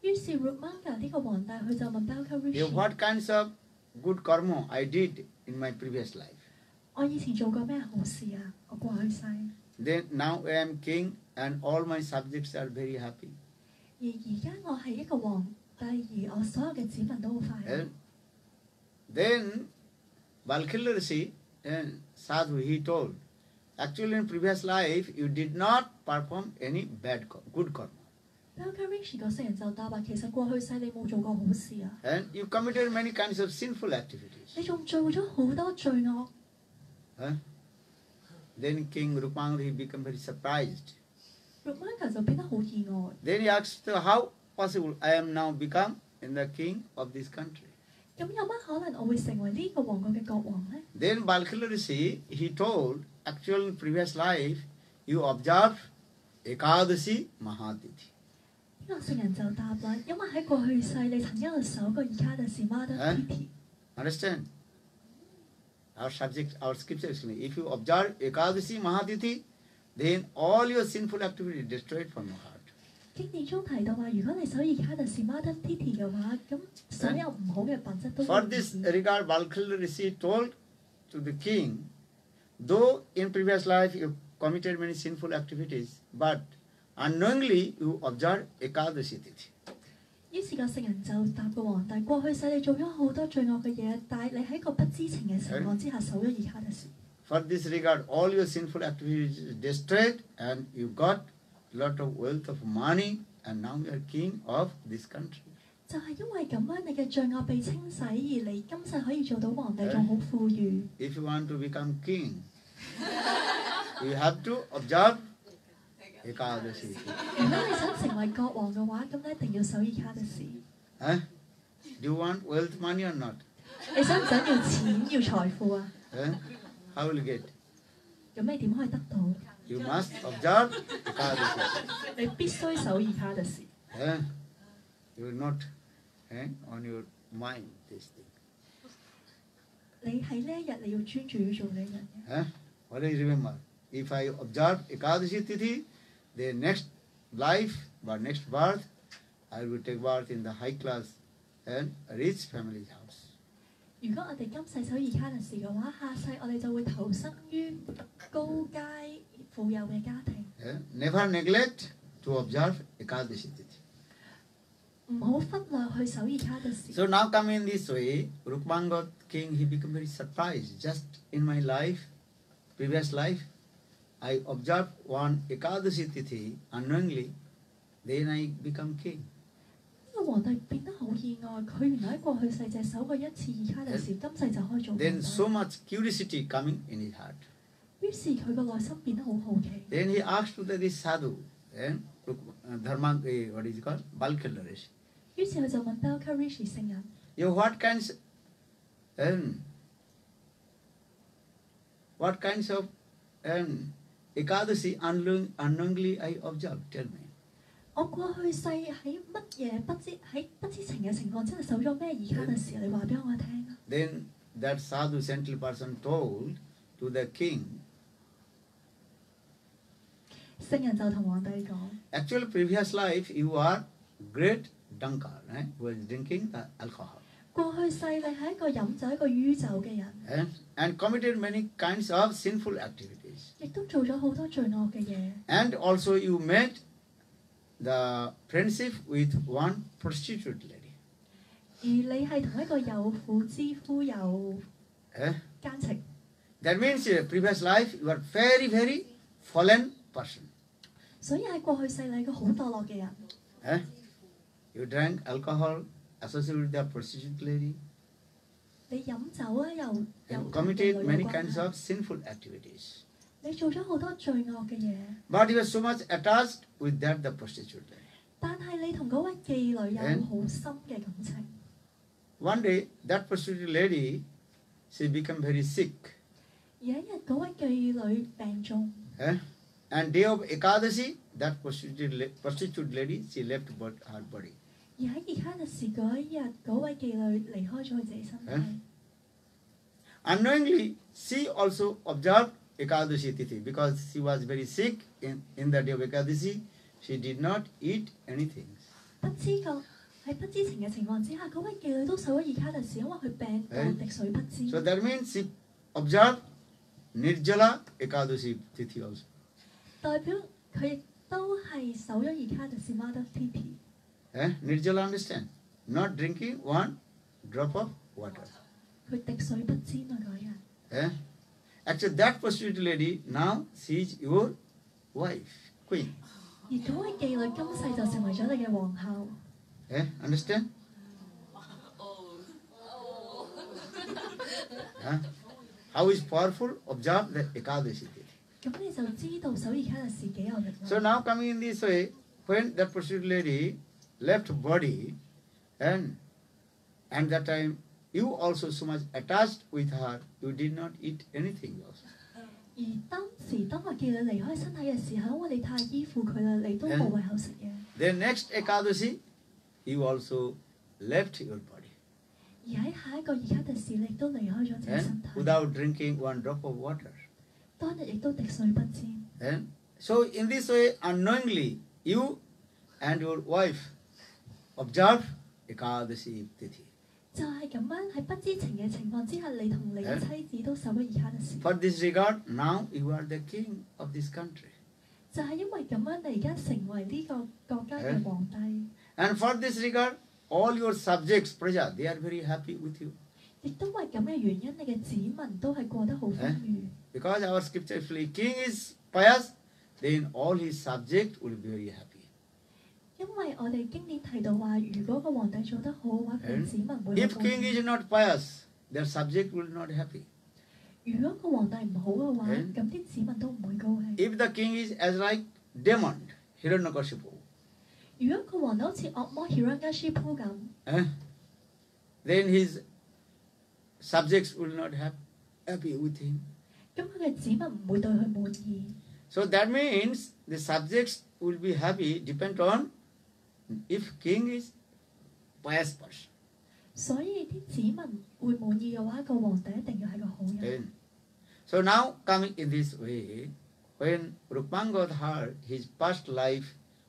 於是 Rukmangad 呢個皇帝佢就問 Balkhila Rishi： what kinds of good karma I did in my previous life? 我以前做過咩好事啊？我過去世。 Then now I am king and all my subjects are very happy. 而家我係一個皇帝，而我所有嘅子民都好快樂。 And then Balkhila Rishi and Sadhu, he told, actually in previous life you did not perform any good karma. Balkhila Rishi 個聖人就答話：其實過去世你冇做過好事啊， And you committed many kinds of sinful activities. 你仲做咗好多罪惡。 Then King Rukmangad, he became very surprised. Rukmangad 就變得好意外。 Then he asked, how possible I am now become in the king of this country? 咁有乜可能我會成為呢個王國嘅國王呢？ Then Balkhila Rishi, he told, actually in previous life, you observed Ekadasi Mahatithi. 呢個聖人就答啦，因為喺過去世你曾經有守過Ekadasi Mahatithi。 Understand? Our subject, our scripture is clear. If you observe Ekadasi Mahatithi, then all your sinful activity is destroyed from your heart. 經典中提到話，如果你守Ekadasi Mahatithi嘅話，咁所有唔好嘅品質都 For 會 this 唔見。 regard, Balkhila Rishi told to the king, though in previous life you committed many sinful activities, but unknowingly you observed Ekadasi Tithi. 於是個聖人就答個皇帝：過去世你做咗好多罪惡嘅嘢，但係你喺個不知情嘅情況之下守咗Ekadasi。 For this regard, all your sinful activities is destroyed and you got lot of wealth of money, and now you are king of this country. 就係因為咁樣，你嘅罪惡被清洗，而你今世可以做到皇帝，仲好富裕。If you want to become king, you have to observe Ekadasi. 如果你想成為國王嘅話，咁你一定要守伊卡嘅事。Do you want wealth, money or not? 你想唔想要錢要財富啊？ How will you get? 咁你點可以得到？ You must observe Ekadasi. 你必須守伊卡嘅事。You will not on your mind this thing. 你喺呢一日你要專注要做呢一樣嘢。What do you remember? If I observe Ekadasi Tithi, the next life or next birth, I will take birth in the high class and rich family's house. 如果我哋今世守伊卡嘅事嘅話，下世我哋就會投生於高階富有嘅家庭。Never neglect to observe Ekadasi Tithi. 唔好忽略去守伊卡嘅事。 So now come in this way, Rukmangat king, he became very surprised. Just in my life, previous life, I observed one Ekadasi Tithi unknowingly, then I become king. 呢個皇帝變得好意外，佢原來喺過去世就守過一次伊卡嘅事，今世就可以做皇 Then 帝。 so much curiosity coming in his heart. 於是佢個內心變得好好奇。 Then he asked to this sadhu, Dharma, what is it called? Balkila Rishi. 於是佢就問 Balka Rishi 聖人： You what kinds of Ekadasi unknowingly I observed? Tell me. 我過去世喺乜嘢不知情嘅情況之下守咗咩伊卡嘅事？你話俾我聽啊！ Then that sadhu saintly person told to the king. 聖人就同皇帝講： Actually, previous life you are great drunkard, who is drinking the alcohol. 過去世你係一個飲酒、一個酗酒嘅人， And committed many kinds of sinful activities. 亦都做咗好多罪惡嘅嘢。 And also you made the friendship with one prostitute lady. 而你係同一個有婦之夫有 Eh? 奸情， That means previous life you are very, very fallen person. 所以喺過去世你係一個好墮落嘅人。 Eh? You drank alcohol, associated with the prostitute lady, 你飲酒啊，又 and 同妓女 committed 有 many 關 kinds 係， of sinful activities. 你做咗好多罪惡嘅嘢。 But you were so much attached with that the prostitute lady. 但係你同嗰位妓女有好深嘅感情。 One day, that prostitute lady, she became very sick. 有一日嗰位妓女病重， And day of Ekadasi, that prostitute lady, she left her body. 而喺伊卡嘅時嗰一日，嗰位妓女離開咗佢自己身體。 Unknowingly, she also observed Ekadasi Tithi because she was very sick in the day of Ekadasi. She did not eat anything. 不知覺喺不知情嘅情況之下，嗰位妓女都守咗伊卡嘅時，因為佢病到滴水不沾。 So that means she observed Nirjala Ekadasi Tithi also. 代表佢亦都係守咗伊卡嘅時 Mother Tithi。 Nirjala understand? Not drinking one drop of water. 佢滴水不沾啊嗰日。 Actually, that prostitute lady now she is your wife, queen. 而嗰位妓女今世就成為咗你嘅皇后。 Understand? How is powerful? Observe the Ekadasi Tithi. 咁你就知道守伊卡嘅事幾有力量。 So now coming in this way, when that prostitute lady left body, and that time you also so much attached with her, you did not eat anything else. 而當個妓女離開身體嘅時候，因為你太依附佢啦，你都冇胃口食嘢。 Then next Ekadasi, you also left your body. 而喺下一個伊卡嘅時，你亦都離開咗自己身 And 體。 without drinking one drop of water. 當日亦都滴水不沾。 And so in this way, unknowingly, you and your wife observe Ekadasi Tithi. 就係咁樣喺不知情嘅情況之下，你同你嘅妻子都守咗伊卡嘅事。 For this regard, now you are the king of this country. 就係因為咁樣，你而家成為呢個國家嘅皇帝。 And for this regard, all your subjects, Praja, they are very happy with you. 亦都為咁嘅原因，你嘅子民都係過得好豐裕。 Because our scripture is king is pious then all his subjects will be very happy. 因為我哋經典提到話，如果個皇帝做得好嘅話，佢 And 子民會 if 好高 king 興。 is not pious, their subject will not happy. 如果個皇帝唔好嘅話， And 咁啲子民都唔會高興。 if the king is as like demon, Hiranyakashipu, 如果個皇帝好似惡魔 Hiranyakashipu 咁， then his subjects will not have happy with him. 咁佢嘅子民唔會對佢滿意。 So that means the subjects will be happy depend on if king is pious person. 所以啲子民會滿意嘅話，個皇帝一定要係個好人。 And so now coming in this way, when Rukmangad heard his past life,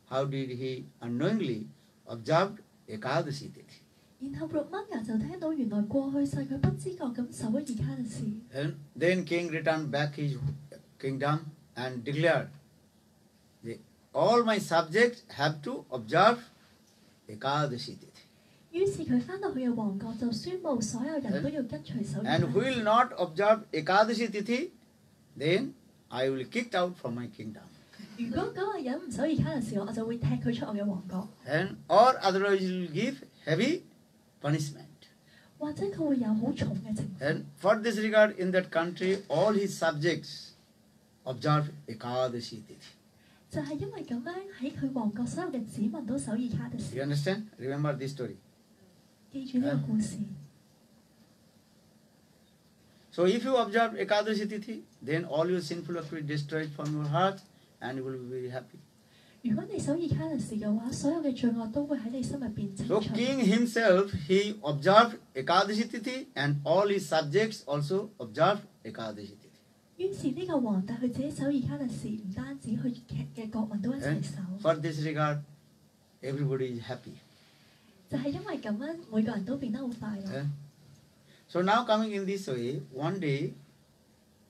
how did he unknowingly observe Ekadashi Tithi? 然後 Rukmanga 就聽到原來過去世佢不知覺咁守咗Ekadashi。 And then king returned back his kingdom and declared, all my subjects have to observe Ekadashi Tithi. 於是佢翻到佢嘅王國就宣佈所有人都要跟隨守 And who will Ekadashi。 not observe Ekadashi Tithi, then I will kick out from my kingdom. 如果嗰個人唔守Ekadashi，我就會踢佢出我嘅王國， And or otherwise will give heavy punishment. 或者佢會有好重嘅懲罰。 And for this regard, in that country, all his subjects observe Ekadashi Tithi. 就係因為咁樣喺佢王國所有嘅子民都守Ekadashi。 You understand? Remember this story. 記住呢個故事。 So if you observe Ekadashi Tithi, then all your sinful activity destroyed from your heart and you will be very happy. 如果你守Ekadashi嘅話，所有嘅罪惡都會喺你心入邊清 So 除。 king himself, he observed Ekadashi Tithi and all his subjects also observed Ekadashi Tithi. 於是呢個皇帝佢自己守Ekadashi，唔單止佢嘅國民都一齊 And 守， for this regard, everybody is happy. 就係因為咁樣，每個人都變得好快樂。 Eh? So now coming in this way, one day,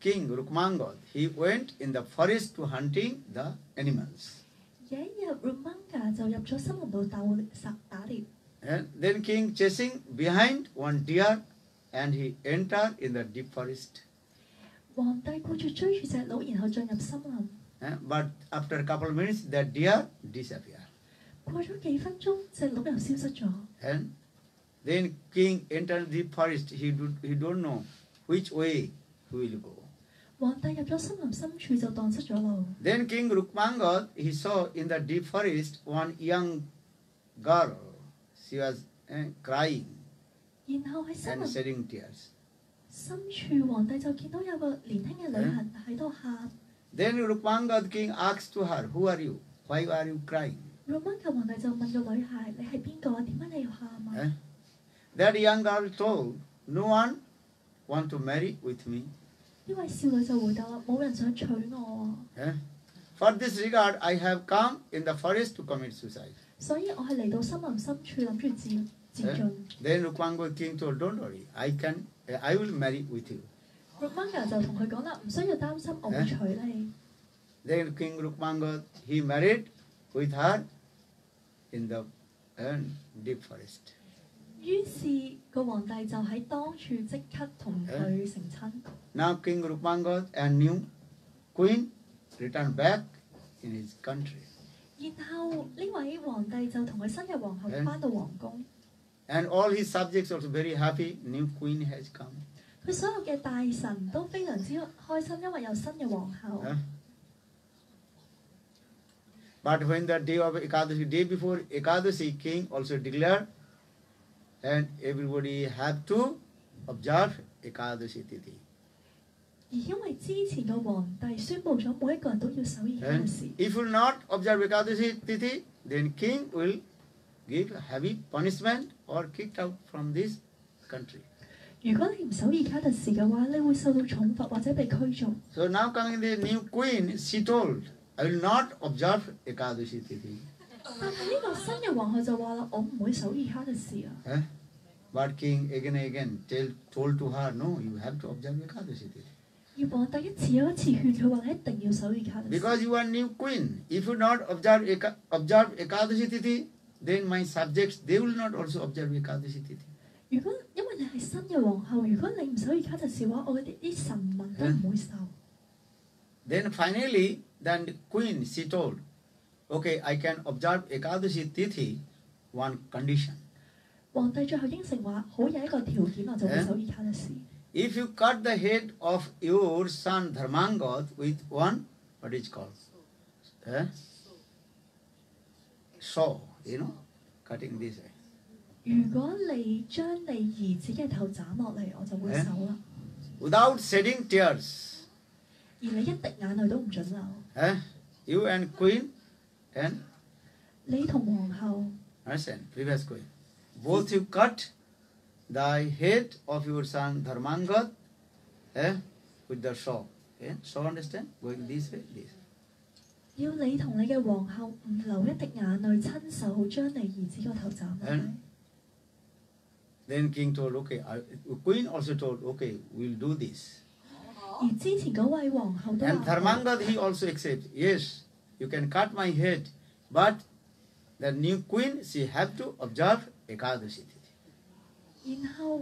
King Rukmangad, he went in the forest to hunting the animals. 有一日 Rukmanga 就入咗森林度打獵， And then king chasing behind one deer and he entered in the deep forest. 皇帝顧住追住隻鹿，然後進入森林。 But after a couple of minutes, the deer disappeared. 過咗幾分鐘，隻鹿又消失咗。 And then king entered the forest. He don't know which way he will go. 皇帝入咗森林深處就蕩失咗路。 Then King Rukmangad, he saw in the deep forest one young girl. She was crying 然後喺森 and 林 shedding tears. 深處，皇帝就見到有個年輕嘅女孩喺度喊。 Then Rukmangad king asked to her, "Who are you? Why are you crying?" Rukmanga 皇帝就問個女孩：你係邊個啊？點解你要喊啊？ That young girl told, "No one want to marry with me. 呢位少女就回答啦：冇人想娶我啊！ For this regard, I have come in the forest to commit suicide." 所以我係嚟到森林深處諗住自盡。 Then Rukmangad king told, "Don't worry, I will marry with you." Rukmanga 就同佢講啦：唔需要擔心，我會娶你。 Then King Rukmangad, he married with her in the deep forest. 於是個皇帝就喺當處即刻同佢成親。 Now King Rukmangad and new queen returned back in his country. 然後呢位皇帝就同佢新嘅皇后翻到皇宮， And all his subjects also very happy, new queen has come. 佢所有嘅大臣都非常之開心，因為有新嘅皇后。 But when the day of Ekadashi, day before Ekadashi, king also declared, and everybody have to observe Ekadashi Tithi. 而因為之前個皇帝宣佈咗每一個人都要守Ekadashi， If you will not observe Ekadashi Tithi, then king will give heavy punishment or kicked out from this country. 如果你唔守Ekadashi嘅話，你會受到重罰或者被驅逐。 So now coming the new queen, she told, "I will not observe Ekadashi Tithi." 但係呢個新嘅皇后就話啦：我唔會守Ekadashi啊！ But king again and again told to her, "No, you have to observe Ekadashi Tithi." 而皇帝一次又一次勸佢話：你一定要守Ekadashi。 Because you are new queen. If you not observe Ekadashi Tithi, then my subjects, they will not also observe Ekadashi Tithi. 如果因為你係新嘅皇后，如果你唔守Ekadashi嘅話，我哋啲臣民都唔會受。 Then finally, then the queen, she told, okay, I can observe Ekadashi Tithi, one condition. 皇帝最後應承話：好，有一個條件，我就會守以卡勒士。If you cut the head of your son Dharmangat with one, what is called? Saw, cutting this way. 如果你將你兒子嘅頭斬落嚟，我就會守啦。Without shedding tears. 而你一滴眼淚都唔準流。You and queen and 你同皇后 understand, previous queen. Both you cut the head of your son Dharmangat with the saw. So understand? Going this way, this. 要你同你嘅皇后唔流一滴眼淚，親手將你兒子個頭斬落嚟。Then king told, okay. Queen also told, okay, we'll do this. 而之前嗰位皇后都 And 話： Dharmangat, he also accepts, yes, you can cut my head, but the new queen, she have to observe Ekadashi Tithi. 然後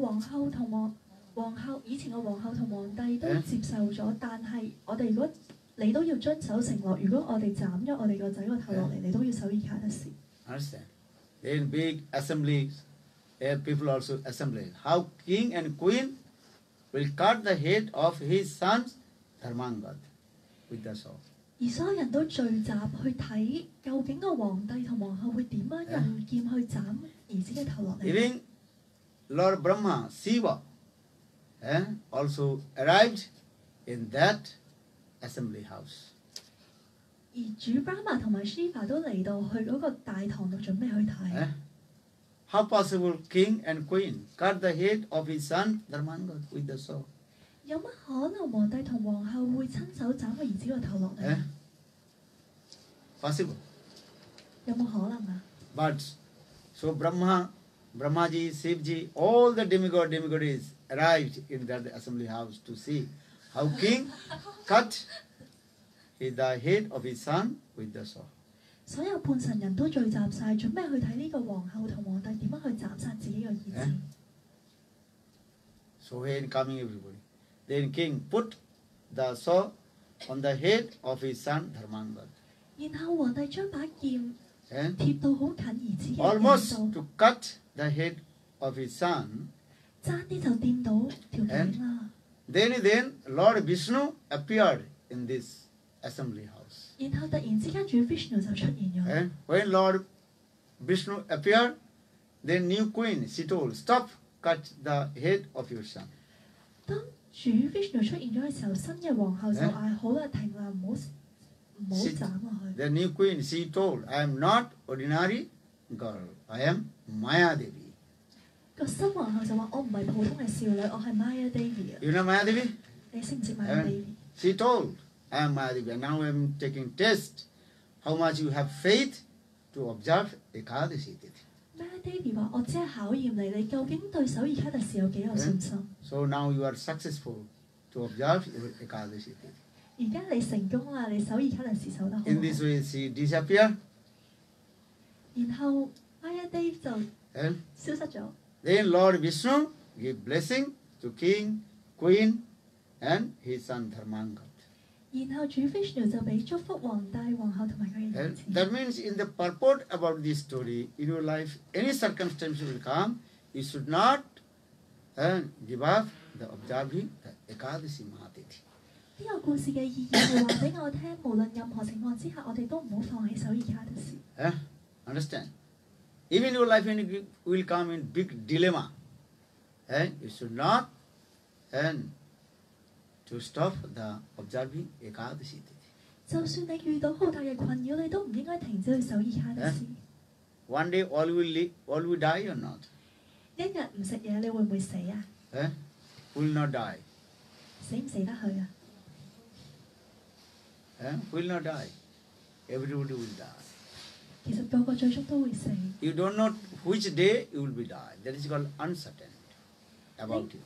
以前嘅皇后同皇帝都接受咗，但係我哋如果你都要遵守承諾，如果我哋斬咗我哋個仔個頭落嚟，你都要守以卡勒士。Understand? In big assemblies, people also assemble. How king and queen will cut the head of his son Dharmangat with the saw. 而所有人都聚集去睇，究竟個皇帝同皇后會點樣用劍去斬兒子嘅頭落嚟。Even Lord Brahma, Shiva, also arrived in that assembly house. 而主 Brahma 同埋 Shiva 都嚟到去嗰個大堂度準備去睇。How possible king and queen cut the head of his son Dharmangat with the saw? 有乜可能皇帝同皇后會親手斬個兒子個頭落嚟？ Possible. 有冇可能啊？ But so Brahmaji, Shivji, all the demigods arrived in that assembly house to see how king cut the head of his son with the saw. 所有半神人都聚集晒，準備去睇呢個皇后同皇帝點樣去斬殺自己個兒子。So when coming everybody, then king put the saw on the head of his son Dharmangat. 然後皇帝將把劍 And 貼到好近兒子嘅頸 almost 度， to cut the head of his son. 爭啲就掂到條頸啦。 Then Lord Vishnu appeared in this assembly house. 然後突然之間主 Vishnu 就出現咗。 And when Lord Vishnu appeared, then new queen, she told, stop, cut the head of your son. 當主 Vishnu 出現咗嘅時候，新嘅皇后就嗌：好啦，停啦，唔好斬落去。 The new queen, she told, I am not ordinary girl, I am Maya Devi. 個新皇后就話：我唔係普通嘅少女，我係 Maya Devi 啊！ You know Maya Devi? 你識唔識 Maya Devi？ She told, I am Maya Devi, and now I am taking test how much you have faith to observe Ekadashi Tithi. Maya Devi 話：我只係考驗你，你究竟對守以卡勒士有幾有信心？ So now you are successful to observe your Ekadashi Tithi. 而家你成功啦，你守以卡勒士守得好。 In this way, she disappeared. 然後 Maya Devi 就 And 消失咗。 then Lord Vishnu gave blessing to king, queen, and his son Dharmangat. 然後主 Vishnu 就俾祝福皇帝、皇后同埋佢嘅兒 And 子。 that means in the purport about this story, in your life, any circumstance will come, you should not give up the observing the Ekadashi Mahatithi. 呢個故事嘅意義係話俾我聽，無論任何情況之下，我哋都唔好放棄守以卡勒士。 Understand? Even your life will come in big dilemma. You should not to stop the observing Ekadashi Tithi. 就算你遇到好大嘅困擾，你都唔應該停止去守以卡勒士。 One day all will die or not? 一日唔食嘢，你會唔會死啊？ Will not die. 死唔死得去啊？ Will not die. Everybody will die. 其實個個最終都會死。 You don't know which day you will be die. That is called uncertain about you.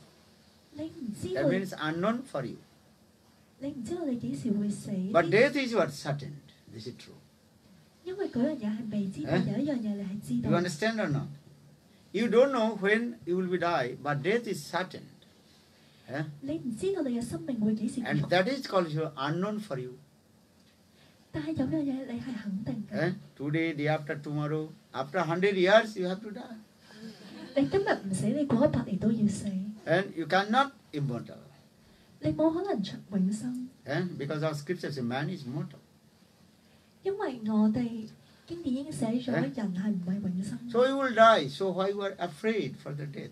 你唔知 That 道， means unknown for you. 你唔知道你幾時會死。 But death is what certain. This is true. 因為嗰樣嘢係未知道，有一樣嘢你係知 You 道。 understand or not? You don't know when you will be die, but death is certain. 你唔知道你嘅生命會幾時結 And 束， that is called unknown for you. 但係有樣嘢你係肯定嘅， Today, day after tomorrow, after 100 years, you have to die. 你今日唔死，你過100年都要死， And you cannot immortal. 你冇可能永生， Because our scripture says man is mortal. 因為我哋經典已經寫咗人係唔係永生。 So you will die. So why you are afraid for the death?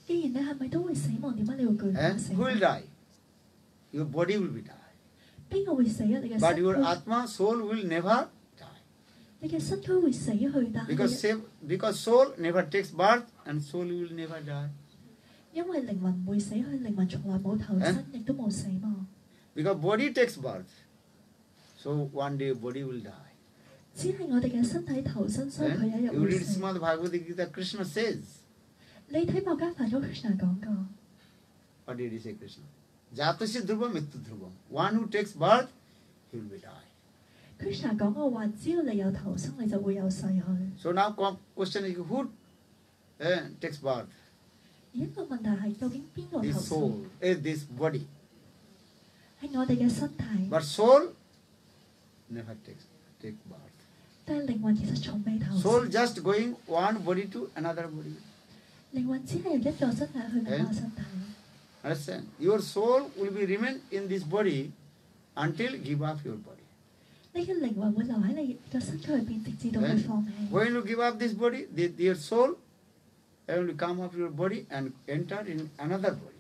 既然你係咪都會死亡，點解你要懼怕死 Who will 亡？ die? Your body will be die. 邊個會死啊？你嘅 But 身 your 軀， atma, soul will never die. 你嘅身軀會死去，但係 Because soul never takes birth and soul will never die. 因為靈魂唔會死去，靈魂從來冇投生，亦都冇死亡。 Because body takes birth. So one day body will die. 只係我哋嘅身體投生，所以佢有一日 You 會 read 死。 Srimad Bhagavad Gita, Krishna says, 你睇博家梵咗 Krishna 講過， what did he say, Krishna? Jatasya dhruvam mittu dhruvam. One who takes birth, he will be die. Krishna 講過話，只要你有投生，你就會有逝去。 So now question is, who takes birth? 而一個問題係，究竟邊個 This 投 soul, 生？ this body. 係我哋嘅身體， But soul never take birth. 但係靈魂其實從未投 Soul 生。 just going one body to another body. 靈魂只係由一個身體去另一個身體。 Understand? Your soul will be remain in this body until give up your body. 你嘅靈魂會留喺你個身軀入邊，直至到佢放棄。 When you give up this body, your soul will come up your body and enter in another body.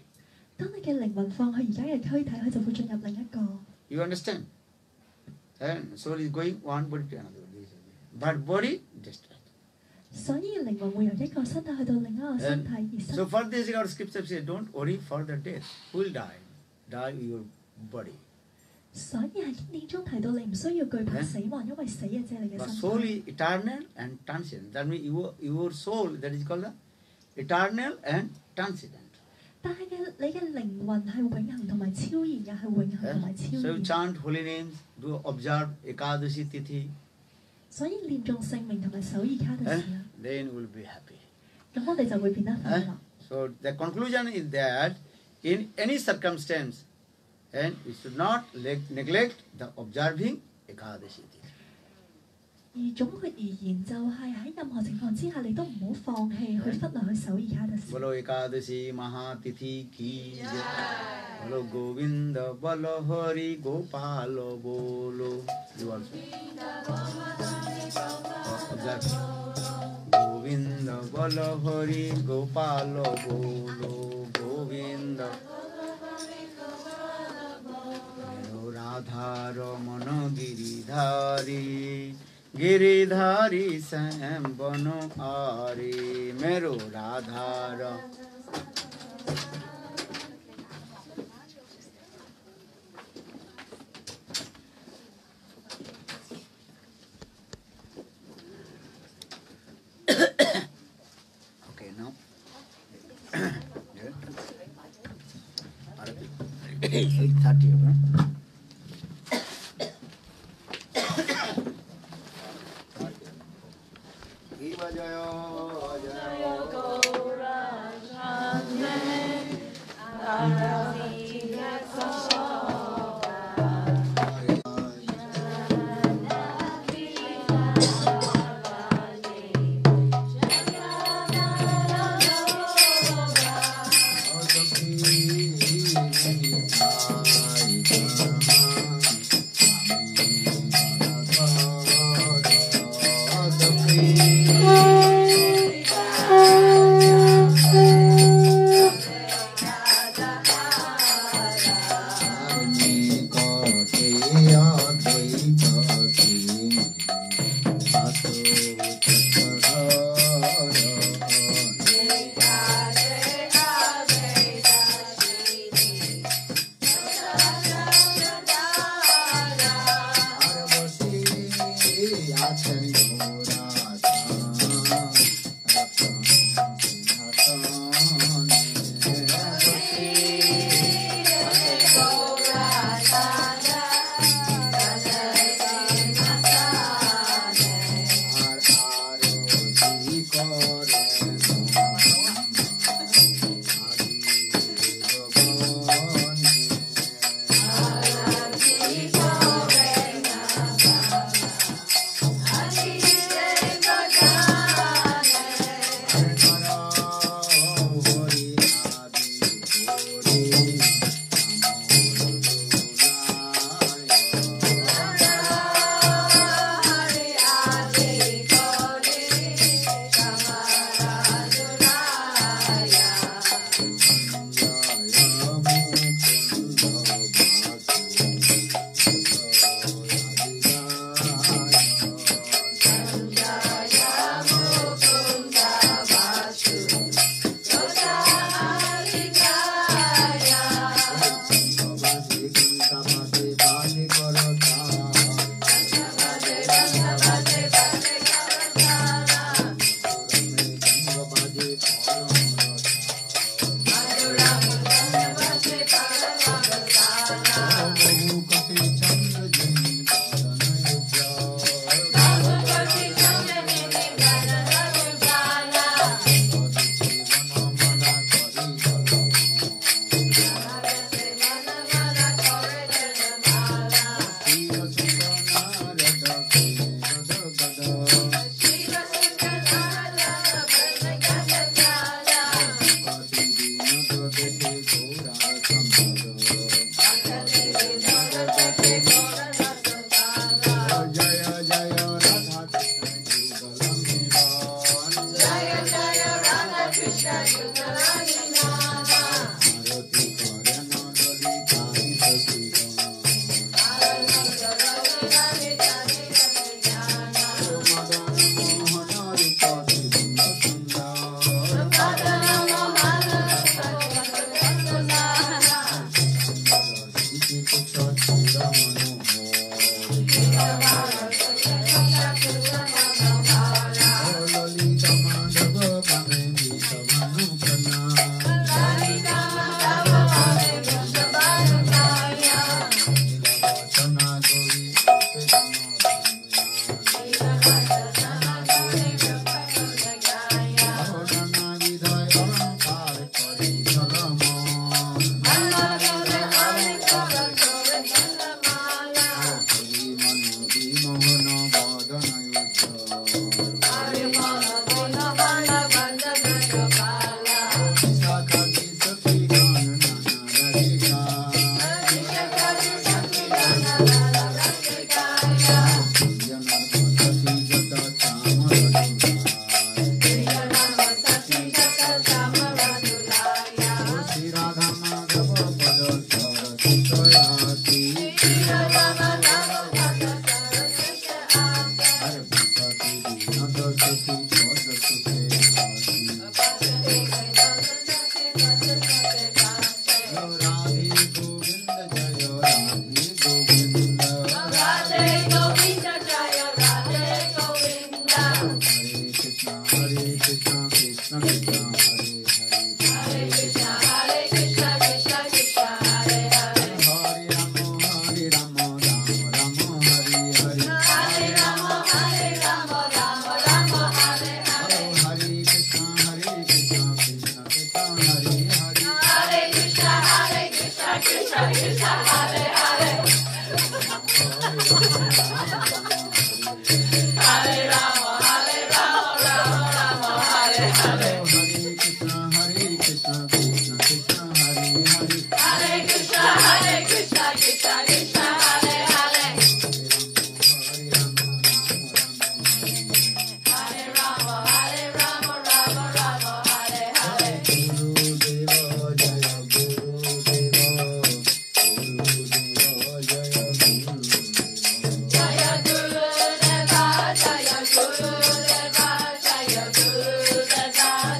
當你嘅靈魂放棄而家嘅軀體，佢就會進入另一個。 You understand? And soul is going one body to another body. But body destroyed. 所以靈魂會由一個身體去到另一個身體，而 So 身 for this, our scripture says, don't worry for the death. Who will die? Die your body. 所以喺經典中提到，你唔需要懼怕死亡，因為死嘅只係你嘅 But 身 soul 體。 is eternal and transcendent. That means your soul, that is called the eternal and transcendent. 但係你嘅靈魂係永恆同埋超然嘅，係永恆同埋超 So you 然。 chant holy names, do observe Ekadashi Tithi, 所以念誦聖名同埋守二卡嘅時候， then you will be happy. 咁我哋就會變得快樂。 So the conclusion is that in any circumstance, and we should not neglect the observing Ekadashi Tithi. 而總括而言，就係喺任何情況之下，你都唔好放棄去忽略去守二卡嘅時。 Bolo Ekadashi Mahatithi ki jai. Bolo Govinda Bolo Hari Gopalo Bolo. You also. Observe. Govinda Bolo Hari Gopalo Bolo. Govinda. Mero Radha Ramana Giridhari. Giridhari Shyam बनो आरे मेरो Radha Okay, now. 8:30, huh? Bye.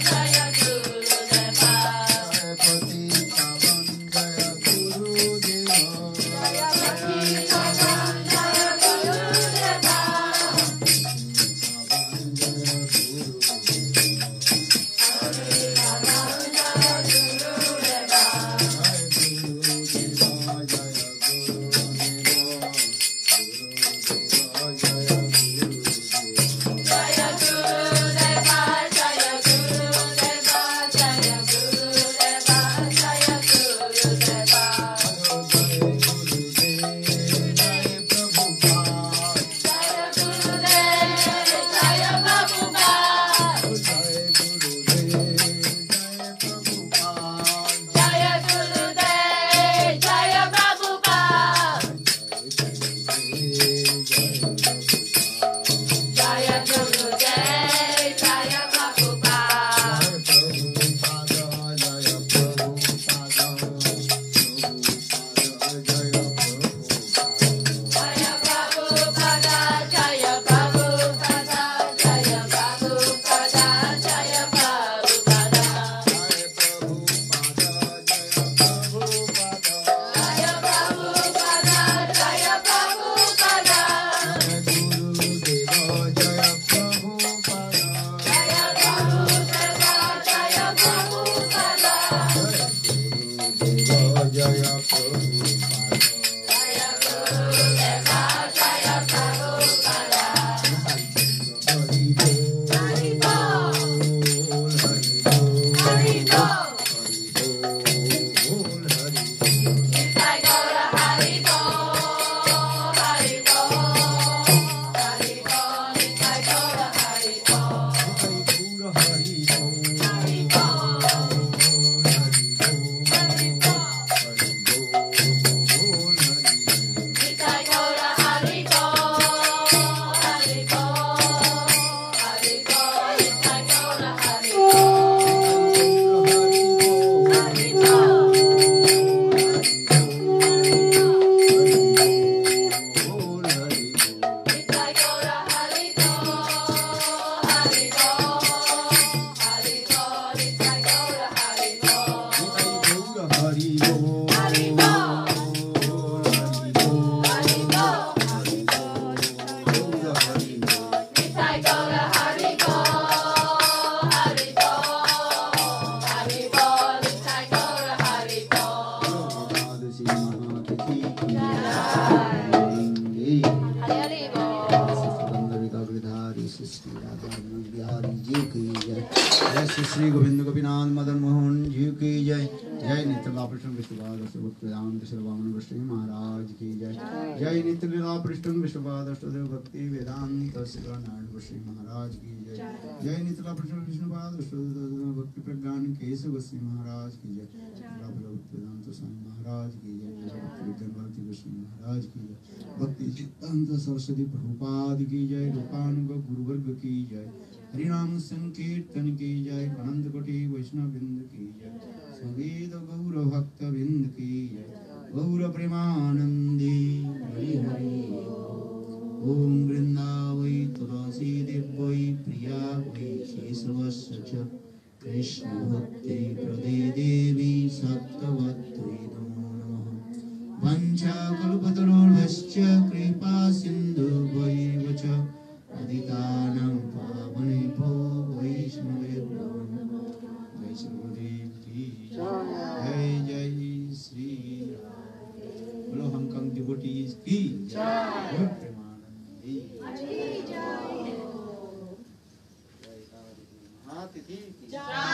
Jaya Gurudeva Mohan ji की जय। जय नित्य लीला पृष्ठ विष्णुपाद भक्ति वेदांत श्रवण गोस्वामी महाराज की जय। जय नित्य लीला पृष्ठ विष्णुपाद भक्ति वेदांत श्रवण गोस्वामी महाराज की जय। जय नित्य लीला पृष्ठ विष्णुपाद भक्ति प्रज्ञान केशव गोस्वामी महाराज की जय। वेदांत स्वामी महाराज की जय। विज्ञान भारती गोस्वामी महाराज की जय। भक्ति सिद्धांत सरस्वती प्रभुपाद की जय। रूपानुग गुरुवर्ग की जय। हरिनाम संकीर्तन की जय। अनंत कोटि वैष्णव बिंद की जय। सवेद गौर भक्त बिंद की जय। गौर प्रेमानंदी हरि हरि ओम वृंदावै तुलसी देवै प्रिया वै केशवस्य च कृष्ण भक्ति प्रदे देवी सत्यवत्यै नमो नमः। वंशाकल्पतरुभ्यश्च कृपा सिन्धुभ्यैव च पतितानां पावनेभ्यो वैष्णवेभ्यो नमो। वैष्णोदेव की जय। जय श्री बोलो हंकंग डिवोटीज की जय। प्रेमानंदी हाथी की जय।